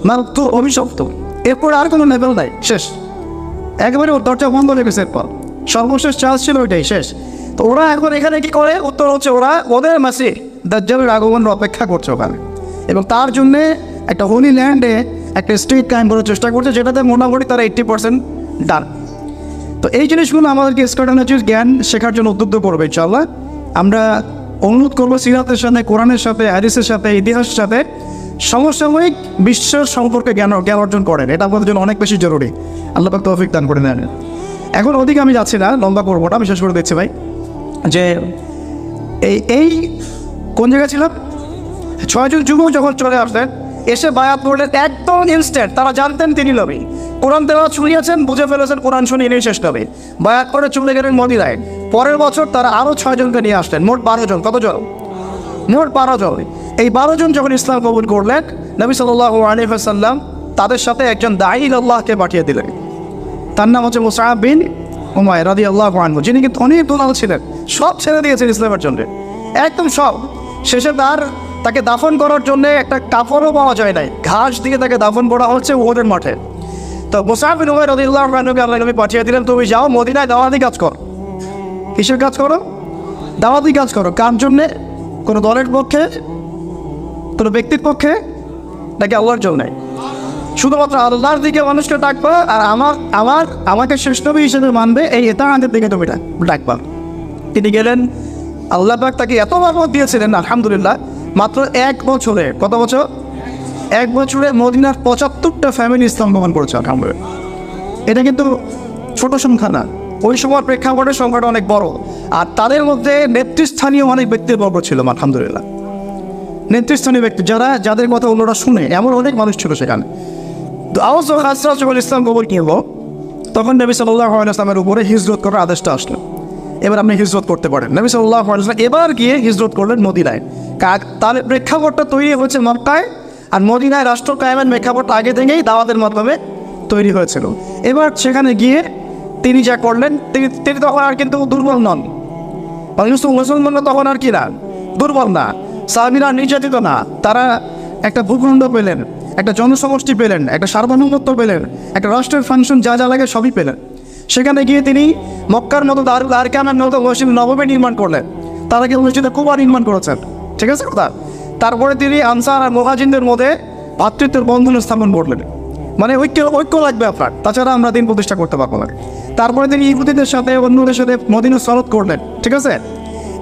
B: মাকতুব, অভিশপ্ত। এরপর আর কোনো লেভেল নাই, শেষ। একেবারে ওর দরজা বন্ধ হয়ে গেছে। এরপর সর্বশেষ চান্স ছিল ওইটাই, শেষ। তো ওরা এখন এখানে কি করে? উত্তর হচ্ছে ওরা ওদের মাসি দাজ্জালের আগমনের অপেক্ষা করছে ওখানে, এবং তার জন্যে একটা হোলি ল্যান্ডে একটা স্টেট কায়েম করার চেষ্টা করছে, যেটাতে মোটামুটি তারা 80% ডান। তো এই জিনিসগুলো আমাদেরকে স্কটল্যান্ডের জ্ঞান শেখার জন্য উদ্বুদ্ধ করবে ইনশাআল্লাহ। আমরা অনুরোধ করবো সিরাতের সাথে, কোরআনের সাথে, হাদিসের সাথে, ইতিহাসের সাথে সমসাময়িক বিশ্বের সম্পর্কে জ্ঞান অর্জন করেন। এটা আমাদের জন্য অনেক বেশি জরুরি। আল্লাহ পাক তৌফিক দান করে দেন। এখন ওদিকে আমি যাচ্ছি না, লম্বা করবো না, বিশেষ করে দেখছি ভাই যে এই কোন জায়গায় ছিলাম, 6 জন যুবক যখন চলে আসলেন এসে বায়াত করলেন একদম ইনস্ট্যান্ট। তারা জানতেন তিনি নবী, কোরআন তেলাওয়াত শুনিয়েছেন, বুঝে ফেলেছেন কোরআন শুনিয়ে নিয়ে শেষ নবী, বায়াত করে চলে গেলেন মদিনায়। পরের বছর তারা আরও 6 জনকে নিয়ে আসলেন, মোট 12 জন। কতজন? মোট 12 জন। এই 12 জন যখন ইসলাম কবুল করলেন, নবী সাল্লাল্লাহু আলাইহি ওয়াসাল্লাম তাদের সাথে একজন দাঈ ইলাল্লাহকে পাঠিয়ে দিলেন। তার নাম হচ্ছে মুসআব বিন উমাইর রাদিয়াল্লাহু আনহু, যিনি কিন্তু অনেক দুলাল ছিলেন, সব ছেড়ে দিয়েছেন ইসলামের জন্য, একদম সব। শেষে তাকে দাফন করার জন্য একটা কাফনও পাওয়া যায় নাই, ঘাস দিয়ে তাকে দাফন করা হচ্ছে উহুদের মাঠে। তো মুসআব বিন উমাইর রাদিয়াল্লাহু আনহুকে আল্লাহ নবী পাঠিয়ে দিলেন, তুমি যাও মদিনায় দাওয়াতি কাজ করো। কিসের কাজ করো? দাওয়াতি কাজ করো। কার জন্যে? কোনো দলের পক্ষে, কোনো ব্যক্তির পক্ষে, নাকি আল্লাহর জন্য? শুধুমাত্র আল্লাহর দিকে মানুষকে ডাকবা, আর আমাকে শেষ নবী হিসেবে মানবে, এই ইতাআতের দিকে তুমি ডাকবা। তিনি গেলেন, আল্লাহ পাক তাকে এত বরকত দিয়েছিলেন আলহামদুলিল্লাহ। মাত্র 1 বছরে, কত বছর? 1 বছরে মদিনার 75টা ফ্যামিলি ইসলাম গ্রহণ করেছে আলহামদুলিল্লাহ। এটা কিন্তু ছোট সংখ্যা না, ওই সময় প্রেক্ষাপটে সংখ্যাটা অনেক বড়। আর তাদের মধ্যে নেতৃস্থানীয় অনেক ব্যক্তিবর্গ ছিল আলহামদুলিল্লাহ, নেতৃস্থানীয় ব্যক্তি যাদের কথা অন্যরা শুনে, এমন অনেক মানুষ ছিল সেখানে। তো আওস ও খাসরাজ যখন ইসলাম কবুল কিনব, তখন নবী সাল্লাল্লাহু আলাইহি ওয়াসাল্লামের উপরে হিজরত করার আদেশটা আসলো। এবার আপনি হিজরত করতে পারেন। নবী সাল্লাল্লাহু আলাইহি ওয়াসাল্লাম এবার গিয়ে হিজরত করলেন মদিনায়। তার প্রেক্ষাপটটা তৈরি হয়েছে মক্কায়, আর মদিনায় রাষ্ট্র কায়েমের প্রেক্ষাপটটা আগে থেকেই দাওয়াতের মাধ্যমে তৈরি হয়েছিল। এবার সেখানে গিয়ে তিনি যা করলেন, তিনি তখন আর কিন্তু দুর্বল নন, মুসলমানরা তখন আর কি না, দুর্বল না, সাহাবীরা নির্যাতিত না, তারা একটা ভূখণ্ড পেলেন, একটা জনসমষ্টি পেলেন, একটা সার্বভৌমত্ব পেলেন, একটা রাষ্ট্রের ফাংশন যা যা লাগে সবই পেলেন। সেখানে গিয়ে তিনি মক্কার মতো দারুল আরকামের মতো মসজিদ নববী নির্মাণ করলেন, তার আগে মসজিদে কুবা নির্মাণ করেছেন, ঠিক আছে কথা। তারপরে তিনি আনসার আর মুহাজিরদের মধ্যে ভ্রাতৃত্বের বন্ধন স্থাপন করলেন, মানে ঐক্য লাগবে আপনার, তাছাড়া আমরা দিন প্রতিষ্ঠা করতে পারবো না। তারপরে তিনি ইহুদিদের সাথে, অন্যদের সাথে মদিনা সনদ করলেন, ঠিক আছে।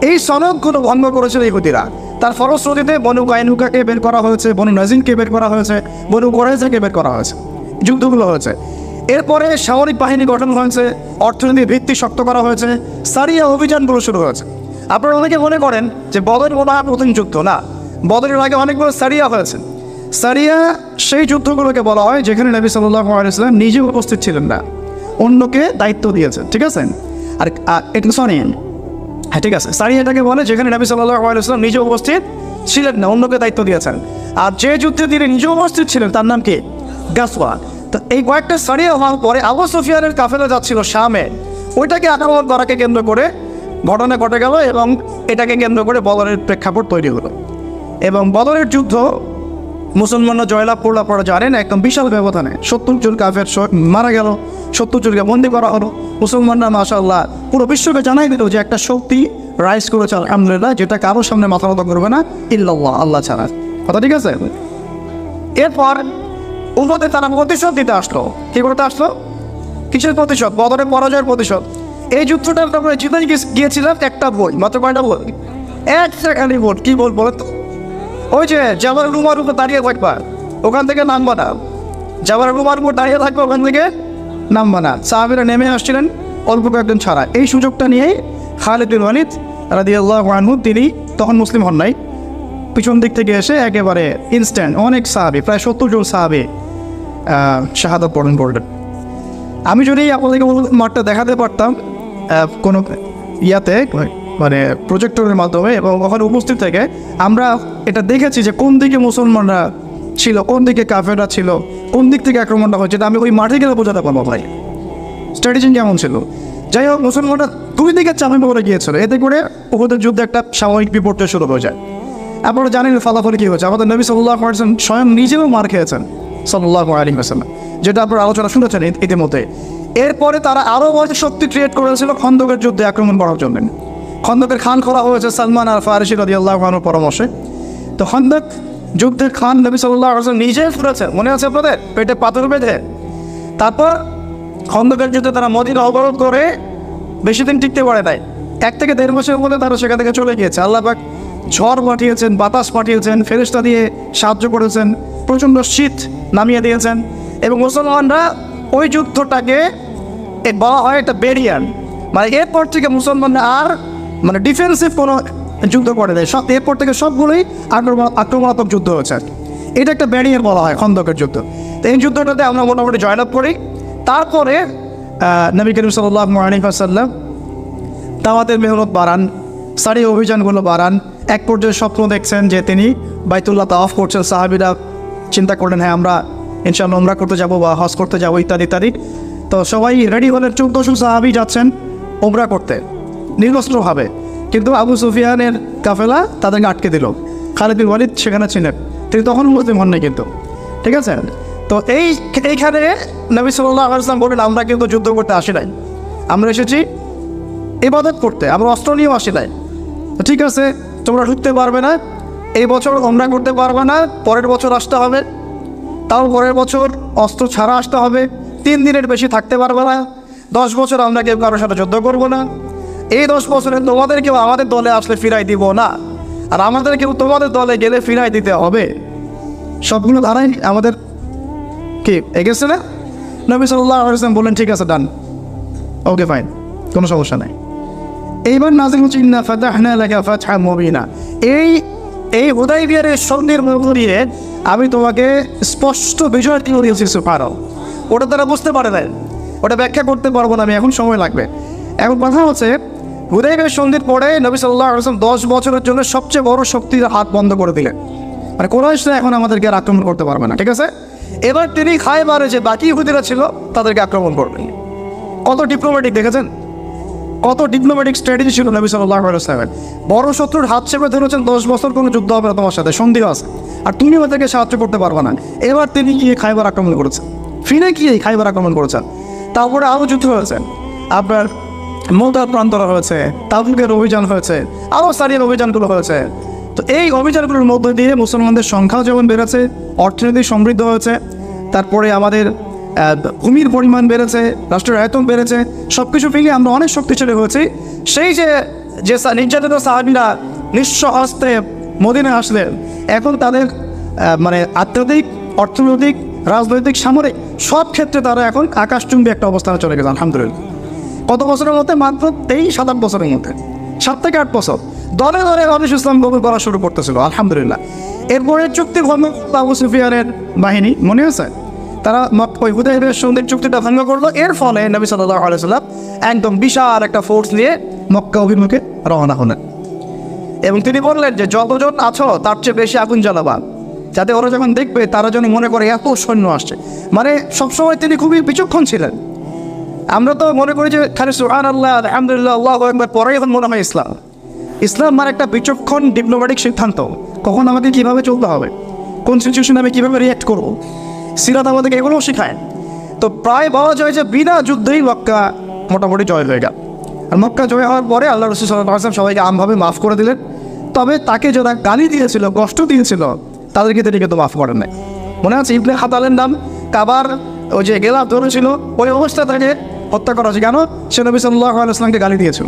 B: এই সনদগুলো ভঙ্গ করেছিল ইহুদিরা। তার ফলশ্রুতিতে বনু কায়নুকাকে বের করা হয়েছে, বনু নাজিরকে বের করা হয়েছে, বনু কুরাইজাকে বের করা হয়েছে, যুদ্ধগুলো হয়েছে। এরপরে সামরিক বাহিনী গঠন হয়েছে, অর্থনীতির ভিত্তি শক্ত করা হয়েছে, সারিয়া অভিযানগুলো শুরু হয়েছে। আপনারা অনেকে মনে করেন যে বদর মনে হয় প্রথম যুদ্ধ, না, বদরের আগে অনেকগুলো সারিয়া হয়েছে। সারিয়া সেই যুদ্ধগুলোকে বলা হয় যেখানে নবী সাল্লাল্লাহু আলাইহি ওয়াসাল্লাম নিজে উপস্থিত ছিলেন না, অন্যকে দায়িত্ব দিয়েছেন, ঠিক আছে। আর এটা সরি, হ্যাঁ ঠিক আছে, সারিয়াটাকে বলে যেখানে নবী সাল্লাল্লাহু আলাইহি ওয়াসাল্লাম নিজে উপস্থিত ছিলেন না, অন্যকে দায়িত্ব দিয়েছেন। আর যে যুদ্ধে তিনি নিজে উপস্থিত ছিলেন তার নাম কি? গাসওয়া। তো এই কয়েকটা সারিয়া হওয়ার পরে আবু সুফিয়ানের কাফেলা যাচ্ছিল শামে, ওইটাকে আক্রমণ করাকে কেন্দ্র করে ঘটনা ঘটে গেল, এবং এটাকে কেন্দ্র করে বদরের প্রেক্ষাপট তৈরি হলো। এবং বদরের যুদ্ধ মুসলমানরা জয়লাভ করলো, আপনারা জানেন, একদম বিশাল ব্যবধানে 70 জন কাফের মারা গেল, 70 জনকে বন্দী করা হলো। মুসলমানরা মাশাআল্লাহ পুরো বিশ্বকে জানাই দিল যে একটা শক্তি রাইজ করেছে আলহামদুলিল্লাহ, যেটা কারোর সামনে মাথা নত করবে না ইল্লাল্লাহ, আল্লাহ ছাড়া, কথা ঠিক আছে। এরপর উম্মতে তারা প্রতিশোধ দিতে আসলো। কি করতে আসলো? কিসের প্রতিশোধ? বদরের পরাজয়ের প্রতিশোধ। এই যুদ্ধটা আমরা জিতে গিয়েছিলাম একটা বই, মাত্র কয়টা বই? একটা খালি বই। কি বল বলে তো? ওই যে জাবাল রুমার উপর দাঁড়িয়ে থাকবা, ওখান থেকে নামবা না। জাবাল রুমার উপর দাঁড়িয়ে থাকবা, ওখান থেকে নামবা না। সাহাবীরা নেমে আসছিলেন অল্প কয়েকজন ছাড়া। এই সুযোগটা নিয়েই খালিদ বিন ওয়ালিদ রাদিয়াল্লাহু আনহু, তিনি তখন মুসলিম হন নাই, পিছন দিক থেকে এসে একেবারে ইনস্ট্যান্ট অনেক সাহাবী, প্রায় 70 জন সাহাবী শাহাদাত বরণ করলেন। আমি যদি আপনাদেরকে মাঠটা দেখাতে পারতাম কোনো ইয়াতে, মানে প্রজেক্টরের মাধ্যমে, এবং ওখানে উপস্থিত থেকে আমরা এটা দেখেছি যে কোন দিকে মুসলমানরা ছিল, কোন দিকে কাফেররা ছিল, কোন দিক থেকে আক্রমণটা হয়েছে, এটা আমি ওই মাঠে গেলে বোঝাতে পারবো ভাই স্ট্র্যাটেজি কেমন ছিল। যাই হোক, মুসলমানরা দুই দিকে চাপে পড়ে গিয়েছিল, এতে করে উহুদের যুদ্ধে একটা সাময়িক বিপর্যয় শুরু হয়ে যায়। আপনারা জানেন ফলাফল কী হয়েছে। আমাদের নবী সাল্লাল্লাহু আলাইহি ওয়াসাল্লাম স্বয়ং নিজেও মার খেয়েছেন সাল্লাল্লাহু আলাইহি ওয়াসাল্লাম, যেটা আপনারা আলোচনা শুনেছেন ইতিমধ্যে। এরপরে তারা আরও বড় শক্তি ক্রিয়েট করেছিল খন্দকের যুদ্ধে আক্রমণ করার জন্য। খন্দকের খান খোলা হয়েছে সালমান আর ফারিসি রাদিয়াল্লাহু আনহুর পরামর্শে। তো খন্দক যুদ্ধের খান নবী সাল্লাল্লাহু আলাইহি ওয়াসাল্লাম নিজেই ফুরেছেন, মনে আছে আপনাদের, পেটে পাথর বেঁধে। তারপর খন্দকের যুদ্ধে তারা মদিনা অবরোধ করে বেশি দিন টিকতে পারে নাই, 1 থেকে 1.5 বছরের মধ্যে তারা সেখান থেকে চলে গিয়েছে। আল্লাহ পাক ঝড় পাঠিয়েছেন, বাতাস পাঠিয়েছেন, ফেরেশতা দিয়ে সাহায্য করেছেন, প্রচণ্ড শীত নামিয়ে দিয়েছেন, এবং মুসলমানরা ওই যুদ্ধটাকে বলা হয় একটা ব্যারিয়ার, মানে এরপর থেকে মুসলমানরা আর মানে ডিফেন্সিভ কোনো যুদ্ধ করে দেয়, সব এরপর থেকে সবগুলোই আক্রমণাত্মক যুদ্ধ হয়েছে। এটা একটা ব্যারিয়ার বলা হয় খন্দকের যুদ্ধ। তো এই যুদ্ধটাতে আমরা মোটামুটি জয়লাভ করি। তারপরে নবী করিম সাল্লাল্লাহু আলাইহি ওয়াসাল্লাম দাওয়াতের মেহনত বাড়ান, সারি অভিযানগুলো বাড়ান। এক পর্যায়ে স্বপ্ন দেখছেন যে তিনি বাইতুল্লাহ তাওয়াফ করছেন। সাহাবীরা চিন্তা করলেন, হ্যাঁ আমরা ইনশাআল্লাহ উমরা করতে যাব বা হজ করতে যাব ইত্যাদি ইত্যাদি। তো সবাই রেডি হলেন, 1400 সাহাবী যাচ্ছেন উমরা করতে নিরস্ত্রভাবে। কিন্তু আবু সুফিয়ানের কাফেলা তাদেরকে আটকে দিল। খালিদ বিন ওয়ালিদ সেখানে ছিলেন, তিনি তখন মুসলিম হননি কিন্তু, ঠিক আছে। তো এইখানে নবী সাল্লাল্লাহু আলাইহি ওয়াসাল্লাম বললেন, আমরা কিন্তু যুদ্ধ করতে আসি নাই, আমরা এসেছি ইবাদত করতে, আমরা অস্ত্র নিয়েও আসি নাই। তো ঠিক আছে, তোমরা ঢুকতে পারবে না, এই বছর উমরা করতে পারবে না, পরের বছর আসতে হবে, তাও পরের বছর অস্ত্র ছাড়া আসতে হবে, 3 দিনের বেশি থাকতে পারবে না, 10 বছর আমরা কেউ কারোর সাথে যুদ্ধ করবো না, এই 10 বছরে তোমাদের কেউ আমাদের দলে আসলে ফিরাই দিব না, আর আমাদের কেউ তোমাদের দলে গেলে ফিরাই দিতে হবে। সবগুলো ধারাই আমাদের কি এগেছে না? নবী সাল্লাল্লাহু আলাইহি ওয়াসাল্লাম বললেন, ঠিক আছে, ডান, ওকে ফাইন, কোনো সমস্যা নাই। এইবার নাযিল হচ্ছে ইন্না ফাতাহনা লাকা ফাতহাম মুবিনা। এই হুদায়বিয়ার সন্ধির মধ্য দিয়ে আমি তোমাকে স্পষ্ট বিজয় দিয়ে দিয়েছি। সুবহানাল্লাহ, ওটা তারা বুঝতে পারে না, ওটা ব্যাখ্যা করতে পারবো না আমি, এখন সময় লাগবে। এখন কথা হচ্ছে, হুদায়বিয়ার সন্ধির পরে নবী সাল্লাল্লাহু আলাইহি ওয়াসাল্লাম 10 বছরের জন্য সবচেয়ে বড় শক্তির হাত বন্ধ করে দিলেন, মানে কুরাইশরা এখন আমাদেরকে আর আক্রমণ করতে পারবে না, ঠিক আছে। এবার তিনি খায়বারে যে বাকি ইহুদিরা ছিল তাদেরকে আক্রমণ করবেন। কত ডিপ্লোম্যাটিক দেখেছেন, কত ডিপ্লোম্যাটিক স্ট্র্যাটেজি ছিল নবী সাল্লাল্লাহু আলাইহি ওয়াসাল্লামের। বড় শত্রুর হাত চেপে ধরেছেন, 10 বছর কোনো যুদ্ধ হবে না তোমার সাথে, সন্ধিও আছে, আর তুমি ওদেরকে সাহায্য করতে পারবে না। এবার তিনি গিয়ে খায়বার আক্রমণ করেছেন, ফিরে গিয়ে খায়বার আক্রমণ করেছেন। তারপরে আরও যুদ্ধ হয়েছে, আপনার মুতার প্রান্তরা হয়েছে, তাবুকের অভিযান হয়েছে, আরও সারিয়ার অভিযানগুলো হয়েছে। তো এই অভিযানগুলোর মধ্যে দিয়ে মুসলমানদের সংখ্যাও যেমন বেড়েছে, অর্থনৈতিক সমৃদ্ধ হয়েছে, তারপরে আমাদের ভূমির পরিমাণ বেড়েছে, রাষ্ট্রের আয়তন বেড়েছে, সব কিছু মিলিয়ে আমরা অনেক শক্তিশালী হয়েছি। সেই যে নির্যাতিত সাহাবীরা নিঃস্ব হস্তে মদিনায় আসলেন, এখন তাদের মানে আধ্যাত্মিক, অর্থনৈতিক, রাজনৈতিক, সামরিক সব ক্ষেত্রে তারা এখন আকাশচুম্বী একটা অবস্থানে চলে গেছে আলহামদুলিল্লাহ। কত বছরের মধ্যে? মাত্র 7-8 বছরের মধ্যে, 7 থেকে 8 বছর দলে দলে নবী ইসলাম কবুল করা শুরু করতেছিল আলহামদুলিল্লাহ। এরপরে চুক্তি ভঙ্গ করলো আবু সুফিয়ানের বাহিনী, মনে আছে? তারা ওই হুদায়বিয়ার সন্ধির চুক্তিটা ভঙ্গ করলো। এর ফলে নবী সাল্লাল্লাহু আলাইহি ওয়াসাল্লাম একদম বিশাল একটা ফোর্স নিয়ে মক্কা অভিমুখে রওনা হলেন, এবং তিনি বললেন যে যতজন আছো তার চেয়ে বেশি আগুন জ্বালাবা, যাতে ওরা যখন দেখবে তারা যেন মনে করে এত সৈন্য আসছে। মানে সবসময় তিনি খুবই বিচক্ষণ ছিলেন। আমরা তো মনে করি যে খালি সুবহানাল্লাহ, আলহামদুলিল্লাহ, আল্লাহু আকবার পরেই এখন মনে হয় ইসলাম। ইসলাম মানে একটা বিচক্ষণ ডিপ্লোম্যাটিক সিদ্ধান্ত, কখন আমাকে কীভাবে চলতে হবে, কোন সিচুয়েশনে আমি কীভাবে রিঅ্যাক্ট করবো, সিরাত আমাদেরকে এগুলোও শেখায়। তো প্রায় বলা যায় যে বিনা যুদ্ধেই মক্কা মোটামুটি জয় হয়ে গেল। আর মক্কা জয় হওয়ার পরে আল্লাহ রাসূল সাল্লাল্লাহু আলাইহি ওয়াসাল্লাম সবাইকে আমভাবে মাফ করে দিলেন। তবে তাকে যারা গালি দিয়েছিল, কষ্ট দিয়েছিল, তাদেরকে তিনি কিন্তু মাফ করেন নাই। মনে আছে ইবনে খাতালের নাম, কাবার ওই যে গেলাফ ধরেছিল, ওই অবস্থা তাকে হত্যা করা হয়েছে। কেন? সে নবী সাল্লাল্লাহু আলাইহি ওয়াসাল্লামকে গালি দিয়েছিল।